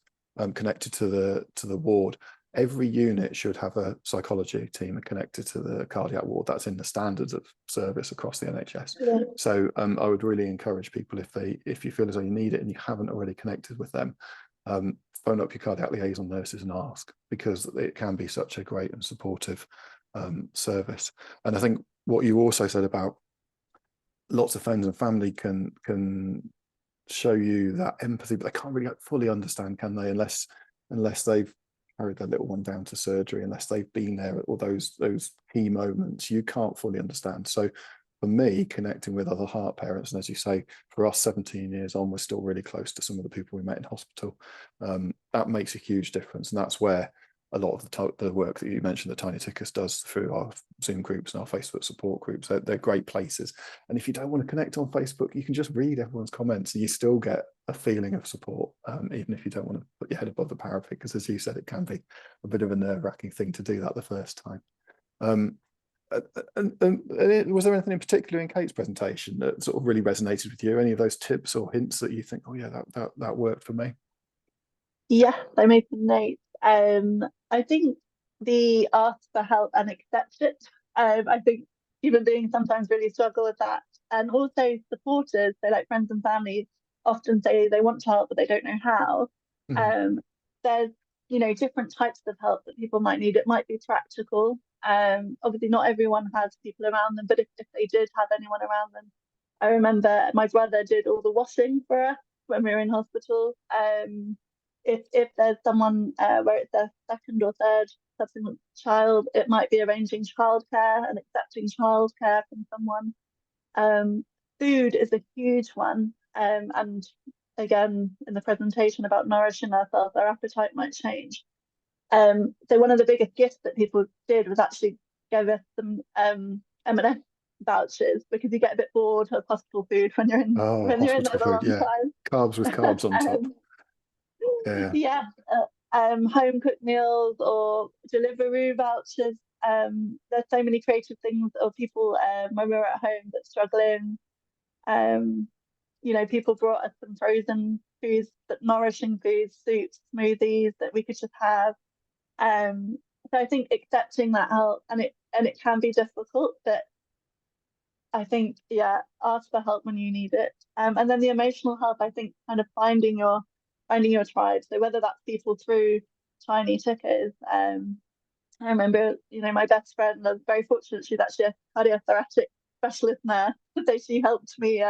S1: connected to the ward. Every unit should have a psychology team connected to the cardiac ward. That's in the standards of service across the NHS.
S4: Yeah.
S1: So I would really encourage people, if you feel as though you need it and you haven't already connected with them, phone up your cardiac liaison nurses and ask, because it can be such a great and supportive service. And I think what you also said about lots of friends and family can show you that empathy, but they can't really fully understand, can they, unless they've carried their little one down to surgery, unless they've been there at all those key moments. You can't fully understand. So for me, connecting with other heart parents, and as you say, for us 17 years on, we're still really close to some of the people we met in hospital. That makes a huge difference, and that's where a lot of the work that you mentioned that Tiny Tickers does through our Zoom groups and our Facebook support groups, they're great places. And if you don't want to connect on Facebook, you can just read everyone's comments and you still get a feeling of support, even if you don't want to put your head above the parapet, because as you said, it can be a bit of a nerve-wracking thing to do that the first time. And was there anything in particular in Kate's presentation that sort of really resonated with you? Any of those tips or hints that you think, oh yeah, that worked for me?
S4: Yeah, I made some notes. I think the ask for help and accept it. I think human beings sometimes really struggle with that. And also supporters, so like friends and family, often say they want to help, but they don't know how. There's, you know, different types of help that people might need. It might be practical. Obviously not everyone has people around them, but if they did have anyone around them, I remember my brother did all the washing for us when we were in hospital. If there's someone where it's their second or third subsequent child, it might be arranging childcare and accepting childcare from someone. Food is a huge one, and again, in the presentation about nourishing ourselves, our appetite might change. So one of the biggest gifts that people did was actually give us some M&S vouchers, because you get a bit bored of hospital food when you're in there the long time.
S1: Carbs with carbs on top.
S4: Home cooked meals or Deliveroo vouchers. There's so many creative things, or people when we were at home that's struggling. You know, people brought us some frozen foods, but nourishing foods, soups, smoothies that we could just have. So I think accepting that help, and it can be difficult, but I think ask for help when you need it. And then the emotional help, I think, kind of finding your tribe. So whether that's people through Tiny Tickers. I remember, you know, my best friend, I was very fortunate, she's actually a cardiothoracic specialist nurse, so she helped me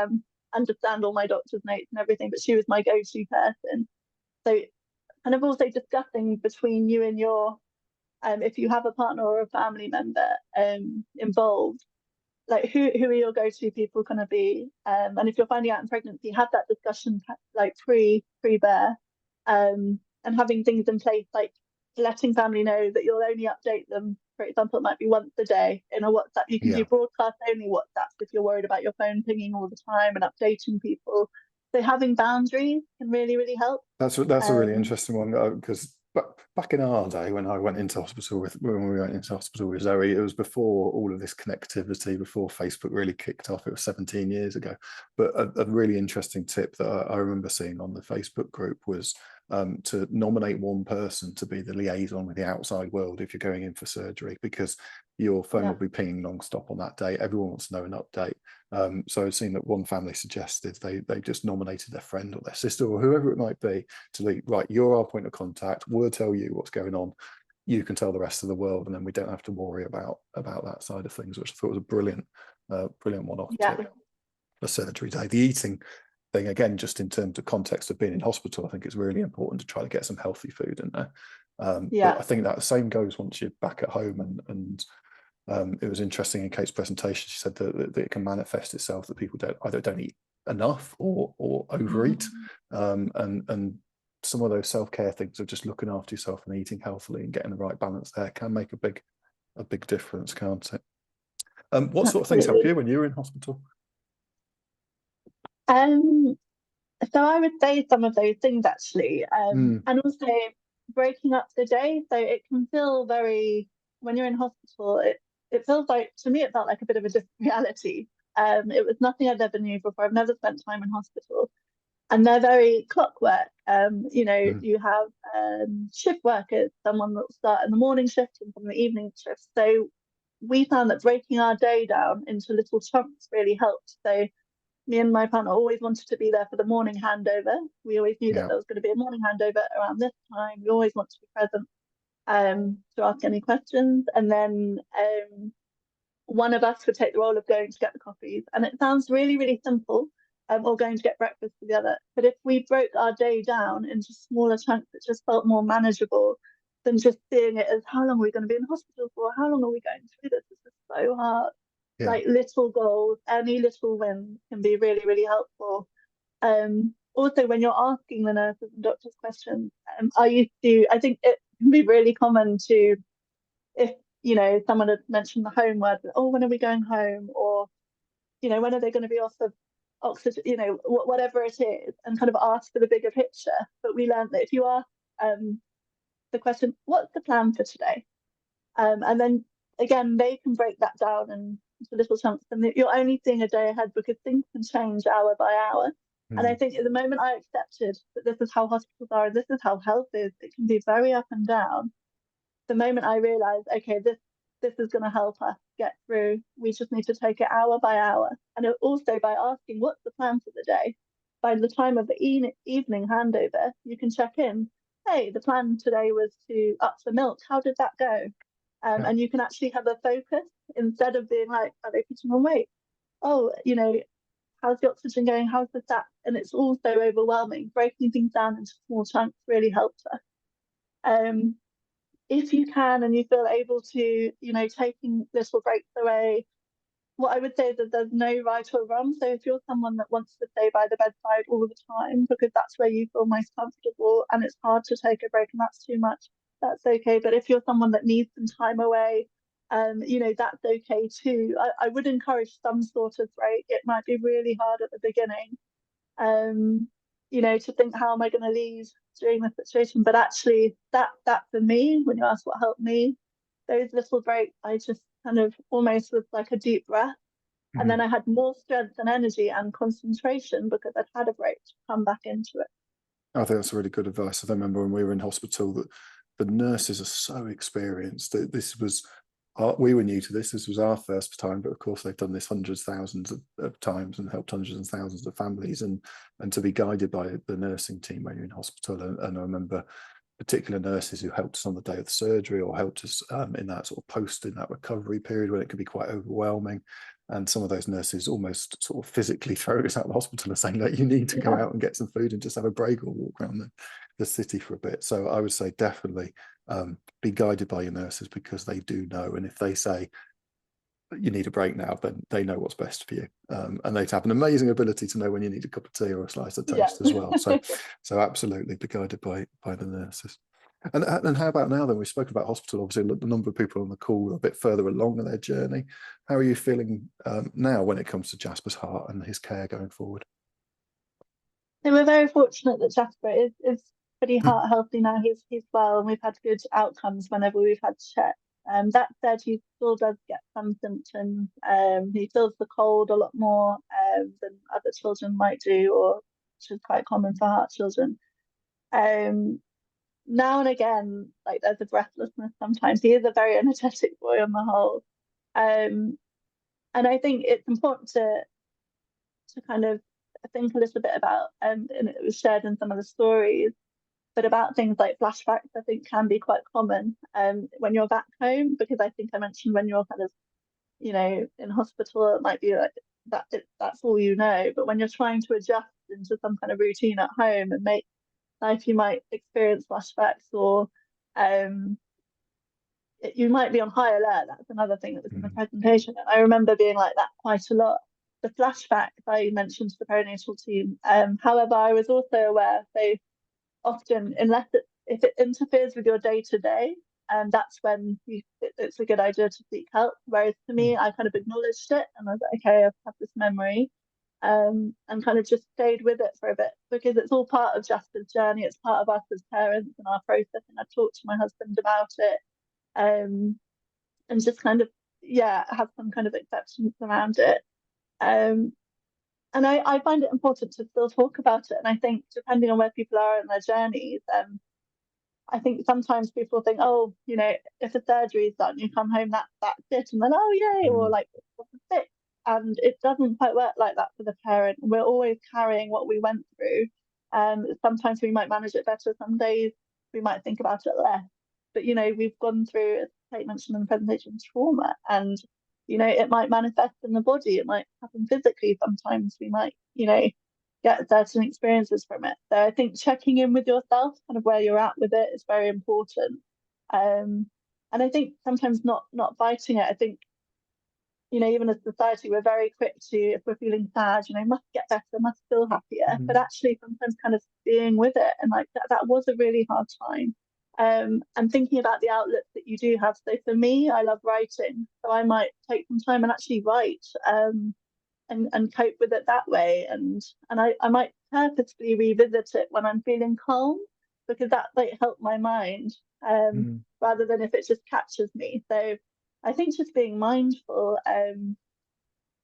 S4: understand all my doctor's notes and everything, but she was my go-to person. So kind of also discussing between you and your, if you have a partner or a family member involved, like who are your go-to people going to be, and if you're finding out in pregnancy, have that discussion like pre-birth, and having things in place, like letting family know that you'll only update them. For example, it might be once a day in a WhatsApp. You can do broadcast only WhatsApps if you're worried about your phone pinging all the time and updating people. So having boundaries can really, really help.
S1: That's a really interesting one, because But back in our day, when I went into hospital when we went into hospital with Zoe, it was before all of this connectivity, before Facebook really kicked off. It was 17 years ago. But a really interesting tip that I remember seeing on the Facebook group was to nominate one person to be the liaison with the outside world if you're going in for surgery, because your phone will be pinging non-stop on that day. Everyone wants to know an update. So I've seen that one family suggested they just nominated their friend or their sister or whoever it might be to lead, right, you're our point of contact, we'll tell you what's going on, you can tell the rest of the world, and then we don't have to worry about that side of things, which I thought was a brilliant one-off tip for surgery day. The eating thing, again, just in terms of context of being in hospital, I think it's really important to try to get some healthy food in there. But I think that the same goes once you're back at home, and it was interesting in Kate's presentation. She said that it can manifest itself that people either don't eat enough or overeat, and some of those self-care things of just looking after yourself and eating healthily and getting the right balance there can make a big difference, can't it? What sort of things help you when you were in hospital?
S4: So I would say some of those things actually, and also breaking up the day. So it can feel very, when you're in hospital, it feels like, to me, it felt like a bit of a different reality. It was nothing I'd ever knew before. I've never spent time in hospital, and they're very clockwork. You have shift workers, someone that will start in the morning shift and from the evening shift. So we found that breaking our day down into little chunks really helped. So me and my partner always wanted to be there for the morning handover. We always knew that there was going to be a morning handover around this time. We always want to be present to ask any questions. And then one of us would take the role of going to get the coffees. And it sounds really, really simple, or going to get breakfast for the other. But if we broke our day down into smaller chunks, it just felt more manageable than just seeing it as, how long are we going to be in hospital for? How long are we going through this? This is so hard. Like little goals, any little win can be really, really helpful. Also, when you're asking the nurses and doctors questions, I think it can be really common to, if someone had mentioned the home word, oh, when are we going home? Or, when are they going to be off of oxygen, whatever it is, and kind of ask for the bigger picture. But we learned that if you ask the question, what's the plan for today? And then again, they can break that down into little chunks, and you're only seeing a day ahead because things can change hour by hour. And I think at the moment I accepted that this is how hospitals are, and this is how health is. It can be very up and down. The moment I realized, okay, this is going to help us get through. We just need to take it hour by hour. And also by asking, what's the plan for the day? By the time of the evening handover, you can check in. Hey, the plan today was to up for milk. How did that go? And you can actually have a focus instead of being like, are they putting on weight? Oh, how's the oxygen going? How's the sat? And it's all so overwhelming. Breaking things down into small chunks really helps us. If you can and you feel able to, taking little breaks away, what I would say is that there's no right or wrong. So if you're someone that wants to stay by the bedside all the time because that's where you feel most comfortable and it's hard to take a break and that's too much, that's okay. But if you're someone that needs some time away, that's okay too. I would encourage some sort of break. It might be really hard at the beginning, to think, how am I going to lead during the situation? But actually, that for me, when you ask what helped me, those little breaks, I just kind of almost was like a deep breath. And then I had more strength and energy and concentration because I'd had a break to come back into it.
S1: I think that's really good advice. I remember when we were in hospital that the nurses are so experienced. We were new to this. This was our first time, but of course they've done this hundreds, thousands of times and helped hundreds and thousands of families. And to be guided by the nursing team when you're in hospital. And I remember particular nurses who helped us on the day of the surgery or helped us in that sort of in that recovery period when it could be quite overwhelming. And some of those nurses almost sort of physically throw us out of the hospital and saying that you need to go out and get some food and just have a break or walk around the city for a bit. So I would say definitely be guided by your nurses because they do know. And if they say you need a break now, then they know what's best for you. And they have an amazing ability to know when you need a cup of tea or a slice of toast as well. So absolutely be guided by the nurses. And how about now then? We've spoken about hospital, obviously a number of people on the call are a bit further along in their journey. How are you feeling now when it comes to Jasper's heart and his care going forward?
S4: So we're very fortunate that Jasper is pretty heart healthy now. He's well, and we've had good outcomes whenever we've had checks. That said, he still does get some symptoms. He feels the cold a lot more than other children might do, or which is quite common for heart children. Now and again, like there's a breathlessness sometimes. He is a very energetic boy on the whole. And I think it's important to kind of think a little bit about, and it was shared in some of the stories, but about things like flashbacks, I think can be quite common when you're back home, because I think I mentioned when you're kind of, you know, in hospital, it might be like that's all you know. But when you're trying to adjust into some kind of routine at home and make life, you might experience flashbacks, or you might be on high alert. That's another thing that was in the presentation. And I remember being like that quite a lot. The flashbacks I mentioned to the perinatal team. However, I was also aware, so often, if it interferes with your day to day, that's when it's a good idea to seek help. Whereas for me, I kind of acknowledged it and I was like, okay, I've had this memory, and kind of just stayed with it for a bit, because it's all part of Jasper's journey. It's part of us as parents and our process. And I've talked to my husband about it, and just kind of, have some kind of acceptance around it. And I find it important to still talk about it. And I think depending on where people are in their journeys, I think sometimes people think, oh, you know, if the surgery is done, you come home, that's it, and then, oh yay, or like, what's the fix? And it doesn't quite work like that for the parent. We're always carrying what we went through. Sometimes we might manage it better. Some days we might think about it less. But, you know, we've gone through, as Kate mentioned in the presentation, trauma, and, you know, it might manifest in the body. It might happen physically. Sometimes we might, you know, get certain experiences from it. So I think checking in with yourself, kind of where you're at with it, is very important. And I think sometimes not fighting it. I think, you know, even as a society, we're very quick to, if we're feeling sad, you know, must get better, must feel happier. But actually sometimes kind of being with it, and like that was a really hard time. And thinking about the outlets that you do have. So for me, I love writing. So I might take some time and actually write, and cope with it that way. And I might purposely revisit it when I'm feeling calm, because that might help my mind, rather than if it just catches me. So I think just being mindful,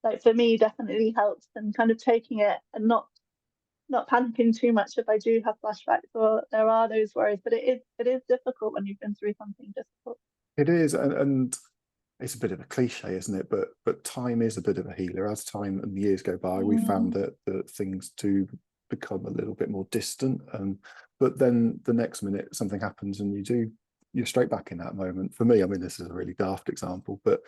S4: like for me, definitely helps, and kind of taking it and not panicking too much if I do have flashbacks or there are those worries. But it is difficult when you've been through something difficult.
S1: It is, and it's a bit of a cliche, isn't it? But time is a bit of a healer. As time and years go by, we found that things do become a little bit more distant. But then the next minute something happens and you're straight back in that moment. For me, I mean, this is a really daft example, but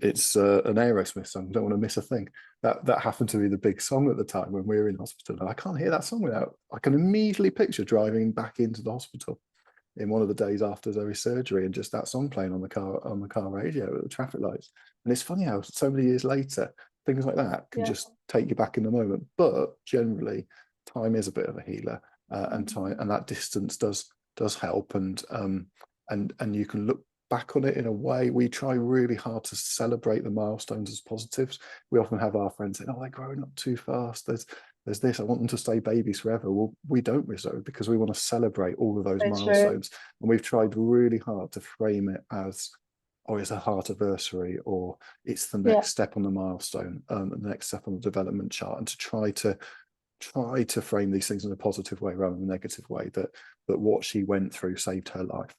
S1: it's an Aerosmith song, Don't Want to Miss a Thing. That happened to be the big song at the time when we were in hospital. And I can't hear that song without, I can immediately picture driving back into the hospital in one of the days after Zoe's surgery, and just that song playing on the car radio at the traffic lights. And it's funny how so many years later, things like that can just take you back in the moment. But generally, time is a bit of a healer, and that distance does help, and you can look back on it in a way. We try really hard to celebrate the milestones as positives. We often have our friends saying, oh, they're growing up too fast, there's this, I want them to stay babies forever. Well, we don't, because we want to celebrate all of those milestones. And we've tried really hard to frame it as, oh, it's a heart anniversary, or it's the next step on the milestone, the next step on the development chart, and to try to frame these things in a positive way rather than a negative way, that what she went through saved her life,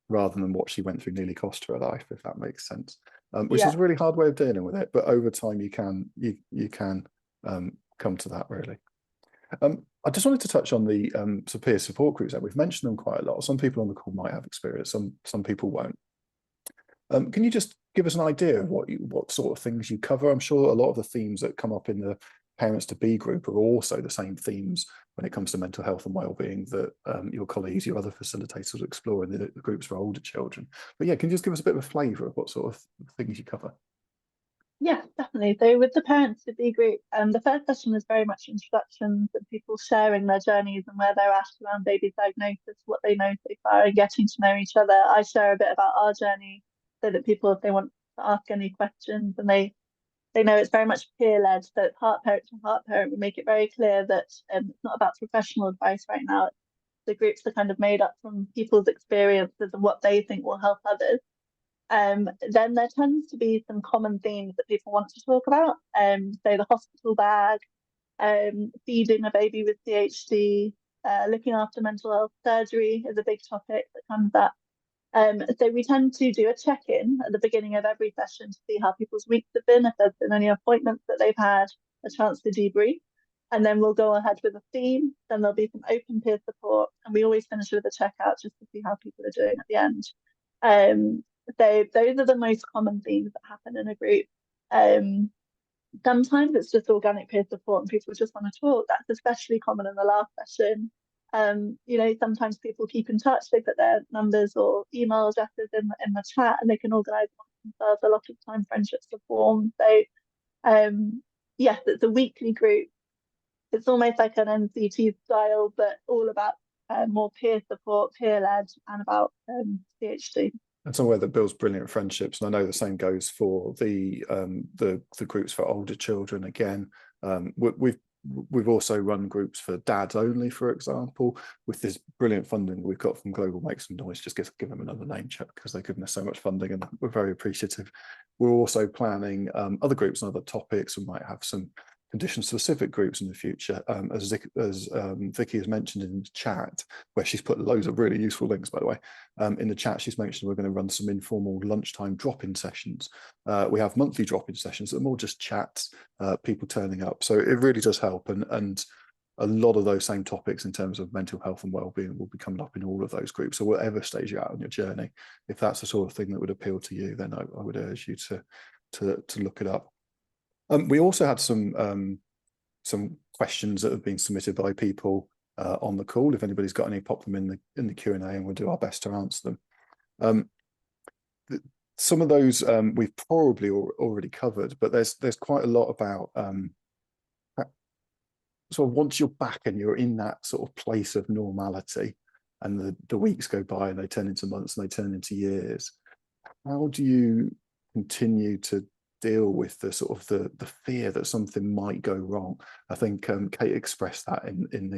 S1: rather than what she went through nearly cost her life, if that makes sense. Which is a really hard way of dealing with it, but over time you can come to that, really. I just wanted to touch on the peer support groups. That we've mentioned them quite a lot. Some people on the call might have experience, some people won't. Can you just give us an idea of what sort of things you cover? I'm sure a lot of the themes that come up in the Parents to Be group are also the same themes when it comes to mental health and well-being that your colleagues, your other facilitators explore in the groups for older children. But yeah, can you just give us a bit of a flavour of what sort of things you cover?
S4: Yeah, definitely. So with the Parents to Be group, the first session is very much introductions and people sharing their journeys and where they're at around baby diagnosis, what they know so far, and getting to know each other. I share a bit about our journey so that people, if they want to ask any questions, and they know it's very much peer-led, so it's heart parent to heart parent. We make it very clear that it's not about professional advice right now. the groups are kind of made up from people's experiences and what they think will help others, then there tends to be some common themes that people want to talk about. So the hospital bag, feeding a baby with CHD, looking after mental health. Surgery is a big topic that comes up. So we tend to do a check-in at the beginning of every session to see how people's weeks have been, if there's been any appointments that they've had, a chance to debrief. And then we'll go ahead with a theme. Then there'll be some open peer support. And we always finish with a checkout just to see how people are doing at the end. So those are the most common themes that happen in a group. Sometimes it's just organic peer support and people just want to talk. That's especially common in the last session. You know, sometimes people keep in touch. They put their numbers or email addresses in the chat, and they can organise themselves. A lot of time friendships are formed. So yes, it's a weekly group. It's almost like an NCT style, but all about more peer support, peer-led, and about CHD.
S1: And somewhere that builds brilliant friendships. And I know the same goes for the groups for older children. Again, we've also run groups for dads only, for example, with this brilliant funding we've got from Global Make Some Noise. Just give them another name check because they've given us so much funding, and we're very appreciative. We're also planning other groups and other topics. We might have some condition-specific groups in the future, as Vicky has mentioned in the chat, where she's put loads of really useful links, by the way. In the chat, she's mentioned we're going to run some informal lunchtime drop-in sessions. We have monthly drop-in sessions that are more just chats, people turning up. So it really does help, and a lot of those same topics in terms of mental health and well-being will be coming up in all of those groups. So whatever stage you're at on your journey, if that's the sort of thing that would appeal to you, then I would urge you to look it up. We also had some questions that have been submitted by people on the call. If anybody's got any, pop them in the Q&A, and we'll do our best to answer them. Some of those we've probably already covered, but there's quite a lot about sort of once you're back and you're in that sort of place of normality, and the weeks go by and they turn into months and they turn into years. How do you continue to deal with the sort of the fear that something might go wrong? I think Kate expressed that in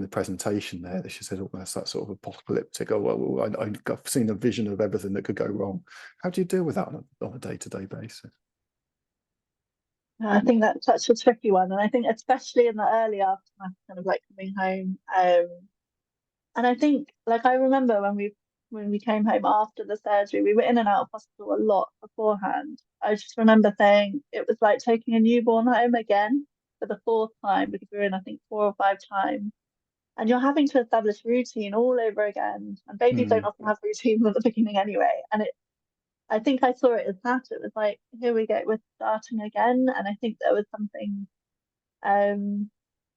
S1: the presentation there. She said, "Oh, that's that sort of apocalyptic. Oh, well, I've seen a vision of everything that could go wrong." How do you deal with that on a day-to-day basis?
S4: I think that's such a tricky one, and I think especially in the early aftermath, kind of like coming home. And I think, like, I remember when we came home after the surgery, we were in and out of hospital a lot beforehand. I just remember saying it was like taking a newborn home again for the fourth time, because we were in, I think, 4 or 5 times. And you're having to establish routine all over again. And babies don't often have routines at the beginning anyway. And I think I saw it as that. It was like, here we go, we're starting again. And I think there was something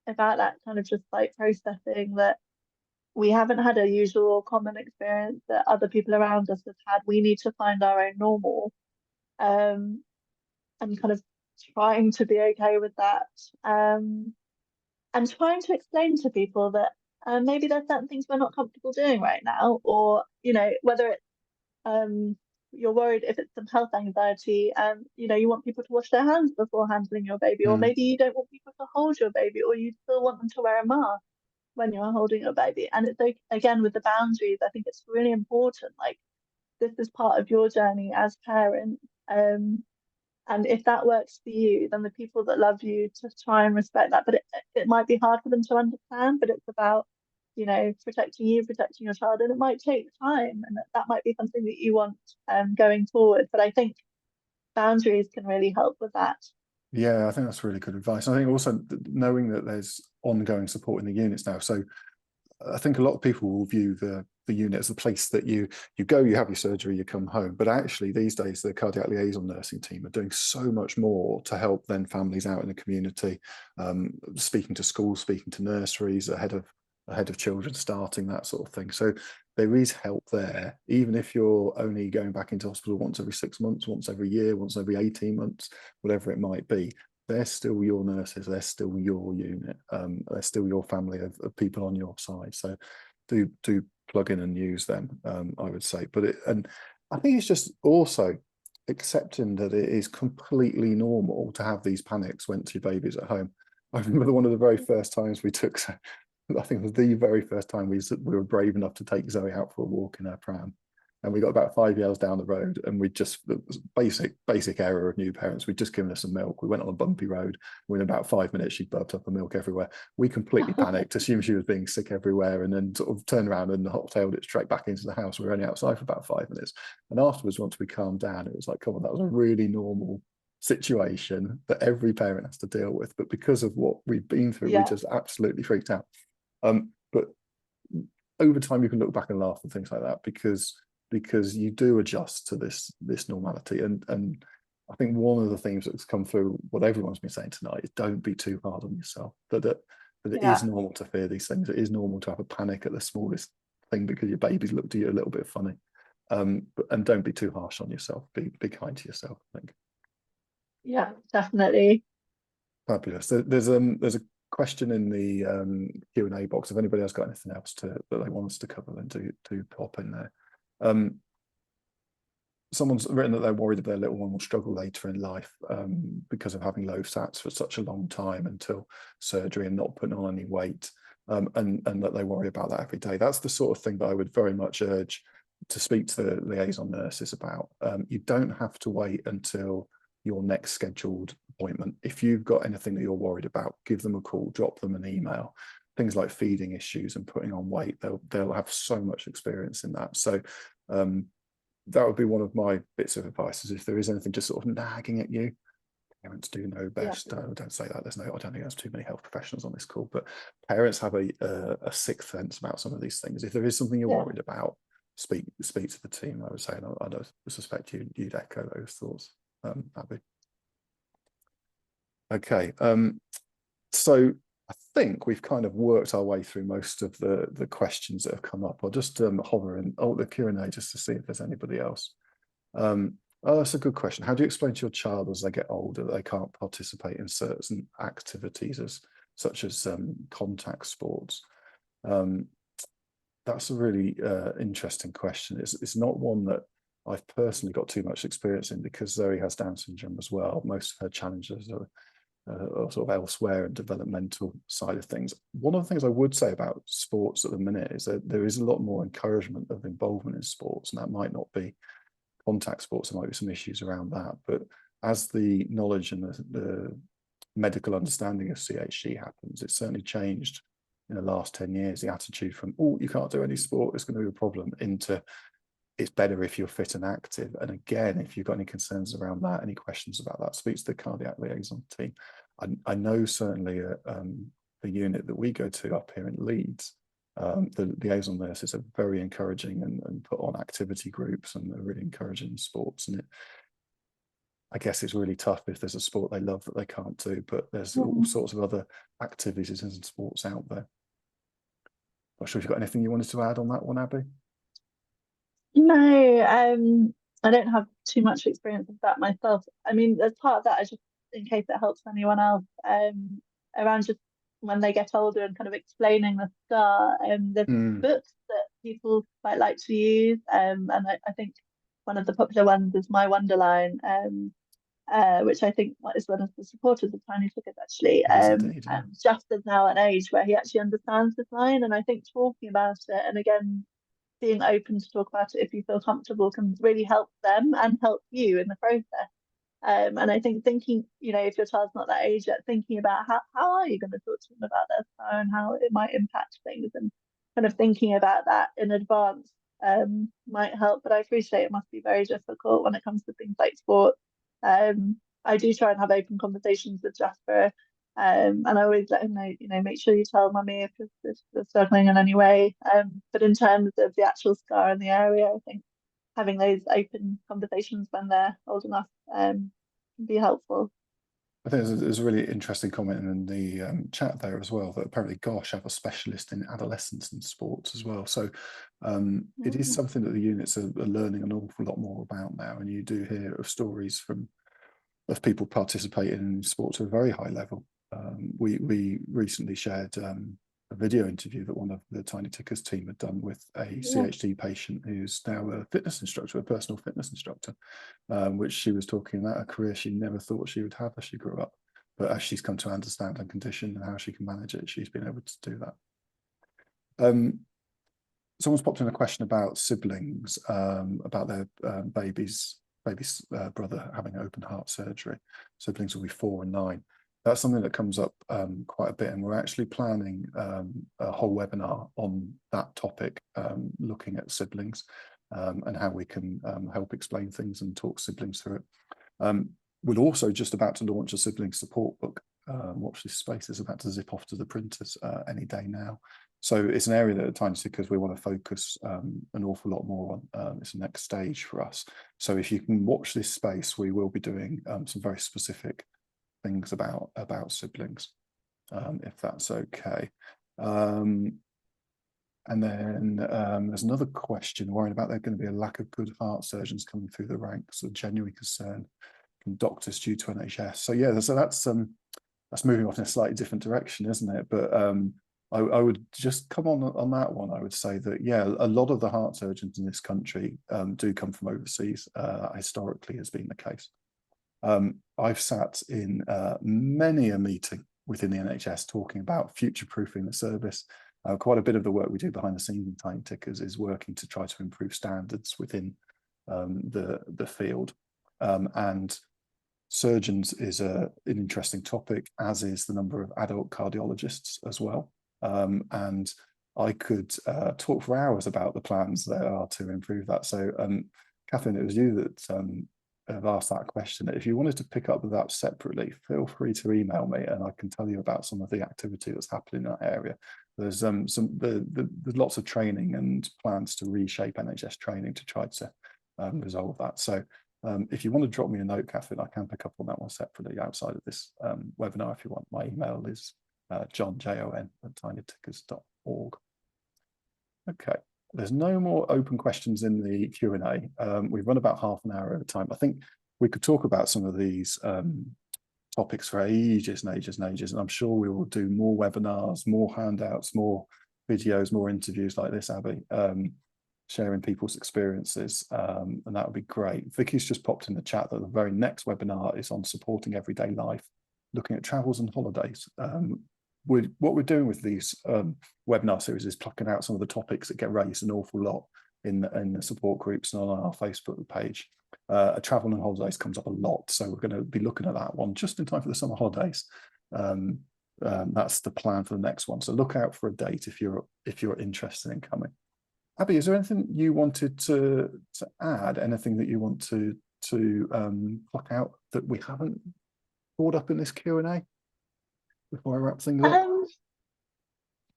S4: about that kind of just like processing that we haven't had a usual or common experience that other people around us have had. We need to find our own normal, and kind of trying to be okay with that, and trying to explain to people that maybe there's certain things we're not comfortable doing right now, or, you know, whether it's you're worried if it's some health anxiety, you know, you want people to wash their hands before handling your baby, or maybe you don't want people to hold your baby, or you still want them to wear a mask when you're holding your baby. And it's like, again, with the boundaries, I think it's really important. Like, this is part of your journey as parents, and if that works for you, then the people that love you to try and respect that. But it might be hard for them to understand, but it's about, you know, protecting you, protecting your child, and it might take time, and that might be something that you want going forward. But I think boundaries can really help with that.
S1: Yeah, I think that's really good advice. I think also knowing that there's ongoing support in the units now. So I think a lot of people will view the unit as a place that you go, you have your surgery, you come home. But actually these days, the cardiac liaison nursing team are doing so much more to help then families out in the community, speaking to schools, speaking to nurseries ahead of children starting, that sort of thing. So there is help there, even if you're only going back into hospital once every 6 months, once every year, once every 18 months, whatever it might be. They're still your nurses, they're still your unit, they're still your family of people on your side. So do plug in and use them, I would say. And I think it's just also accepting that it is completely normal to have these panics once your baby's at home. I remember one of the very first times we took I think it was the very first time we were brave enough to take Zoe out for a walk in her pram. And we got about 5 yards down the road, and we just, it was basic error of new parents. We'd just given her some milk. We went on a bumpy road. Within about 5 minutes, she burped up the milk everywhere. We completely panicked, assumed she was being sick everywhere, and then sort of turned around and hot-tailed it straight back into the house. We were only outside for about 5 minutes. And afterwards, once we calmed down, it was like, come on, that was a really normal situation that every parent has to deal with. But because of what we've been through, we just absolutely freaked out. But over time, you can look back and laugh and things like that, because you do adjust to this normality. And I think one of the things that's come through what everyone's been saying tonight is don't be too hard on yourself. That it is normal to fear these things. It is normal to have a panic at the smallest thing because your baby's looked at you a little bit funny. And don't be too harsh on yourself. Be kind to yourself, I think.
S4: Yeah, definitely.
S1: Fabulous. There's a question in the Q&A box. If anybody else got anything else that they want us to cover, then do pop in there. Someone's written that they're worried that their little one will struggle later in life because of having low SATs for such a long time until surgery and not putting on any weight, and that they worry about that every day. That's the sort of thing that I would very much urge to speak to the liaison nurses about. You don't have to wait until your next scheduled appointment. If you've got anything that you're worried about, give them a call, drop them an email. Things like feeding issues and putting on weight, they'll have so much experience in that. So that would be one of my bits of advice, is if there is anything just sort of nagging at you, parents do know best. Don't say that. I don't think there's too many health professionals on this call, but parents have a sixth sense about some of these things. If there is something you're worried about, speak to the team, I would say, and I suspect you'd echo those thoughts, Abby. Okay, so I think we've kind of worked our way through most of the questions that have come up. I'll just hover in the Q&A just to see if there's anybody else. Oh, that's a good question. How do you explain to your child as they get older that they can't participate in certain activities such as contact sports? That's a really interesting question. It's not one that I've personally got too much experience in, because Zoe has Down syndrome as well. Most of her challenges are sort of elsewhere and developmental side of things. One of the things I would say about sports at the minute is that there is a lot more encouragement of involvement in sports, and that might not be contact sports. There might be some issues around that, but as the knowledge and the medical understanding of CHD happens, it's certainly changed in the last 10 years. The attitude from, oh, you can't do any sport, it's going to be a problem, into it's better if you're fit and active. And again, if you've got any concerns around that, any questions about that, speak to the cardiac liaison team. I know certainly the unit that we go to up here in Leeds, the liaison nurses are very encouraging and put on activity groups, and they're really encouraging sports. And I guess it's really tough if there's a sport they love that they can't do, but there's all sorts of other activities and sports out there. Not sure if you've got anything you wanted to add on that one, Abby?
S4: No, I don't have too much experience of that myself. I mean, as part of that, I just, in case it helps anyone else, around just when they get older and kind of explaining the scar, the books that people quite like to use, and I think one of the popular ones is My Wonderline, which I think is one of the supporters of Tiny Tickers, actually.
S1: Indeed, yeah.
S4: Just is now at an age where he actually understands the sign, and I think talking about it, and again, being open to talk about it if you feel comfortable, can really help them and help you in the process. And I think thinking, if your child's not that age yet, thinking about how are you going to talk to them about their scar and how it might impact things, and kind of thinking about that in advance might help. But I appreciate it must be very difficult when it comes to things like sport. I do try and have open conversations with Jasper, and I always let him know, make sure you tell mummy if you're struggling in any way. But in terms of the actual scar in the area, I think having those open conversations when they're old enough can be helpful.
S1: I think there's a really interesting comment in the chat there as well, that apparently Gosh have a specialist in adolescence and sports as well. So it is something that the units are learning an awful lot more about now, and you do hear of stories of people participating in sports at a very high level. We recently shared a video interview that one of the Tiny Tickers team had done with a CHD patient who's now a fitness instructor, a personal fitness instructor, which she was talking about a career she never thought she would have as she grew up. But as she's come to understand her condition and how she can manage it, she's been able to do that. Someone's popped in a question about siblings, about their baby's brother having open heart surgery. Siblings will be 4 and 9. That's something that comes up quite a bit, and we're actually planning a whole webinar on that topic, looking at siblings and how we can help explain things and talk siblings through it. We're also just about to launch a sibling support book. Watch this space, is about to zip off to the printers any day now. So it's an area that at Tiny Tickers we want to focus an awful lot more on. It's the next stage for us. So if you can watch this space, we will be doing some very specific things about siblings, if that's okay. And then there's another question worrying about there going to be a lack of good heart surgeons coming through the ranks, a genuine concern from doctors due to NHS. So yeah, so that's moving off in a slightly different direction, isn't it? But I would just come on that one. I would say that, yeah, a lot of the heart surgeons in this country do come from overseas. Historically has been the case. I've sat in many a meeting within the NHS talking about future-proofing the service. Quite a bit of the work we do behind the scenes in Tiny Tickers is working to try to improve standards within the field. And surgeons is an interesting topic, as is the number of adult cardiologists as well. And I could talk for hours about the plans there are to improve that. So, Catherine, it was you that have asked that question. If you wanted to pick up with that separately, feel free to email me, and I can tell you about some of the activity that's happening in that area. There's there's lots of training and plans to reshape NHS training to try to resolve that. So if you want to drop me a note, Catherine, I can pick up on that one separately outside of this webinar if you want. My email is john@tinytickers.org. Okay, there's no more open questions in the Q&A. We've run about half an hour over time. I think we could talk about some of these topics for ages and ages and ages, and I'm sure we will do more webinars, more handouts, more videos, more interviews like this, Abby, sharing people's experiences, and that would be great. Vicky's just popped in the chat that the very next webinar is on supporting everyday life, looking at travels and holidays. What we're doing with these webinar series is plucking out some of the topics that get raised an awful lot in the support groups and on our Facebook page. Travel and holidays comes up a lot, so we're going to be looking at that one just in time for the summer holidays. That's the plan for the next one. So look out for a date if you're interested in coming. Abby, is there anything you wanted to add? Anything that you want to pluck out that we haven't brought up in this Q&A before I wrap things up?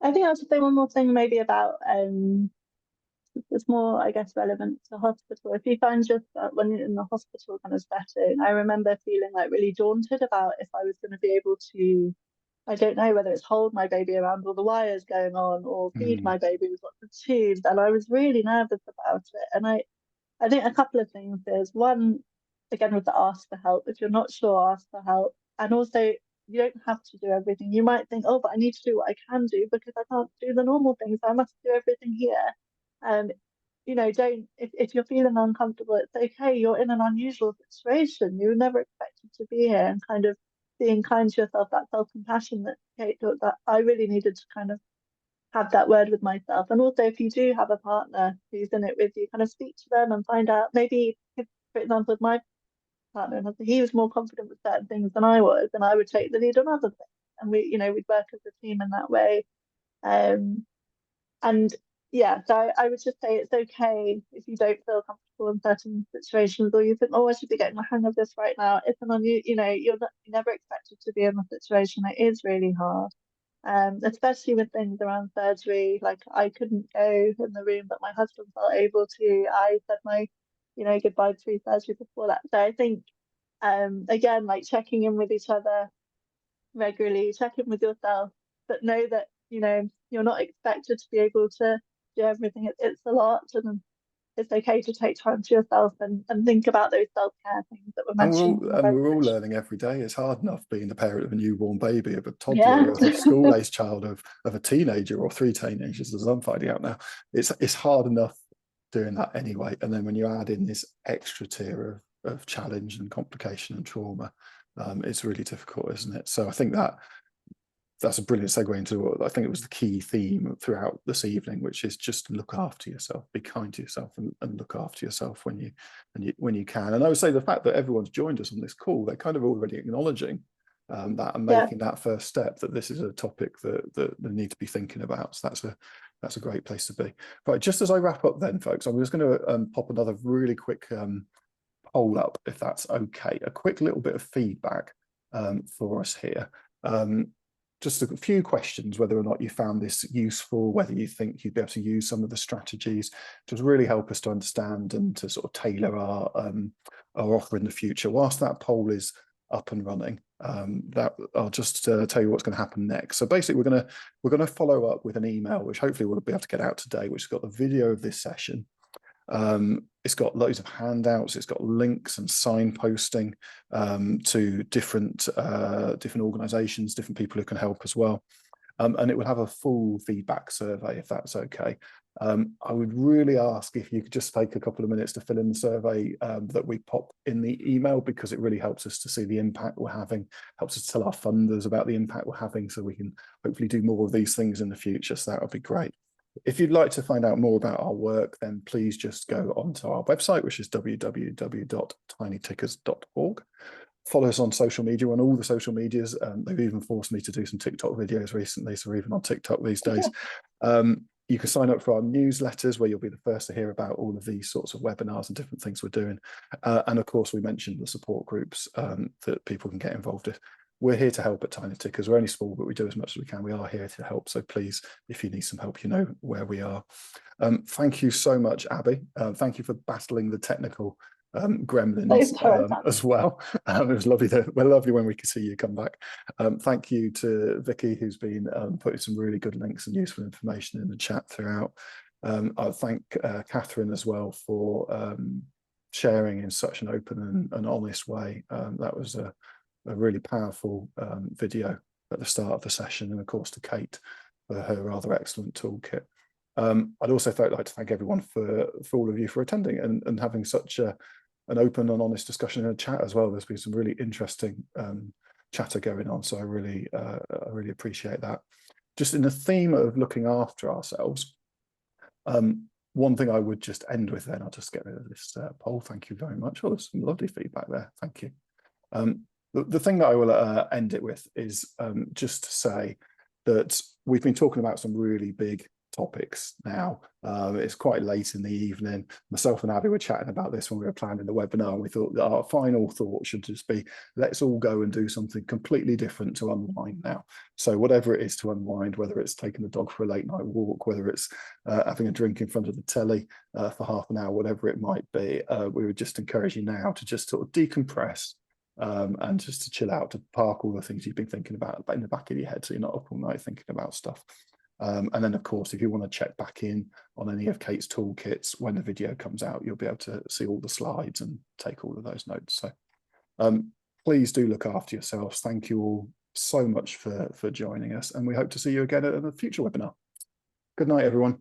S4: I think I'll just say one more thing maybe about it's more, I guess, relevant to hospital. If you find yourself when you're in the hospital kind of setting, I remember feeling like really daunted about if I was going to be able to, I don't know, whether it's hold my baby around all the wires going on or feed my baby with lots of tubes, and I was really nervous about it. And I think a couple of things. There's one, again, with the ask for help. If you're not sure, ask for help. And also, you don't have to do everything. You might think, oh, but I need to do what I can do because I can't do the normal things. I must do everything here. You know, don't, if you're feeling uncomfortable, it's okay. You're in an unusual situation. You were never expected to be here, and kind of being kind to yourself, that self-compassion that Kate talked about, I really needed to kind of have that word with myself. And also, if you do have a partner who's in it with you, kind of speak to them and find out, maybe, if, for example, with my partner, he was more confident with certain things than I was, and I would take the lead on other things. And we, you know, we'd work as a team in that way. And yeah, so I would just say it's okay if you don't feel comfortable in certain situations, or you think, oh, I should be getting the hang of this right now. It's you know, you're never expected to be in the situation. It is really hard, especially with things around surgery. Like, I couldn't go in the room, but my husband felt able to. I said my, you know, goodbye pre-surgery before that. So I think, again, like checking in with each other regularly, check in with yourself, but know that, you know, you're not expected to be able to do everything. It's a lot, and it's okay to take time to yourself and think about those self-care things that were mentioned.
S1: And we're all learning every day. It's hard enough being the parent of a newborn baby, of a toddler, of a school-aged child, of a teenager, or 3 teenagers, as I'm finding out now. It's hard enough doing that anyway. And then when you add in this extra tier of challenge and complication and trauma, it's really difficult, isn't it? So I think that that's a brilliant segue into what I think it was the key theme throughout this evening, which is just look after yourself, be kind to yourself, and look after yourself when you can. And I would say the fact that everyone's joined us on this call, they're kind of already acknowledging that and making that first step, that this is a topic that they need to be thinking about. So that's a great place to be. Right, just as I wrap up then, folks, I'm just going to pop another really quick poll up, if that's okay. A quick little bit of feedback for us here. Just a few questions, whether or not you found this useful, whether you think you'd be able to use some of the strategies to really help us to understand and to sort of tailor our offer in the future. Whilst that poll is up and running, that I'll just tell you what's going to happen next. So basically, we're going to follow up with an email, which hopefully we'll be able to get out today, which has got the video of this session. It's got loads of handouts, it's got links and signposting to different organizations, different people who can help as well. And it will have a full feedback survey, if that's okay. I would really ask if you could just take a couple of minutes to fill in the survey that we pop in the email, because it really helps us to see the impact we're having, helps us tell our funders about the impact we're having, so we can hopefully do more of these things in the future. So that would be great. If you'd like to find out more about our work, then please just go onto our website, which is www.tinytickers.org. Follow us on social media, on all the social medias. They've even forced me to do some TikTok videos recently, so we're even on TikTok these days. You can sign up for our newsletters, where you'll be the first to hear about all of these sorts of webinars and different things we're doing. And of course, we mentioned the support groups that people can get involved with. We're here to help at Tiny Tickers. We're only small, but we do as much as we can. We are here to help. So please, if you need some help, you know where we are. Thank you so much, Abby. Thank you for battling the technical gremlins as well. It was lovely lovely when we could see you come back. Thank you to Vicky, who's been putting some really good links and useful information in the chat throughout. I thank Catherine as well for sharing in such an open and honest way. That was a really powerful video at the start of the session, and of course to Kate for her rather excellent toolkit. I'd also like to thank everyone for all of you for attending and having such an open and honest discussion in a chat as well. There's been some really interesting chatter going on, so I really appreciate that. Just in the theme of looking after ourselves, one thing I would just end with, then I'll just get rid of this poll. Thank you very much. Oh, there's some lovely feedback there. Thank you. The thing that I will end it with is just to say that we've been talking about some really big topics now. It's quite late in the evening. Myself and Abby were chatting about this when we were planning the webinar, and we thought that our final thought should just be, let's all go and do something completely different to unwind now. So whatever it is to unwind, whether it's taking the dog for a late night walk, whether it's having a drink in front of the telly for half an hour, whatever it might be, we would just encourage you now to just sort of decompress, and just to chill out, to park all the things you've been thinking about in the back of your head, so you're not up all night thinking about stuff. And then, of course, if you want to check back in on any of Kate's toolkits, when the video comes out, you'll be able to see all the slides and take all of those notes. So please do look after yourselves. Thank you all so much for joining us, and we hope to see you again at a future webinar. Good night, everyone.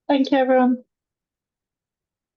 S4: Thank you, everyone.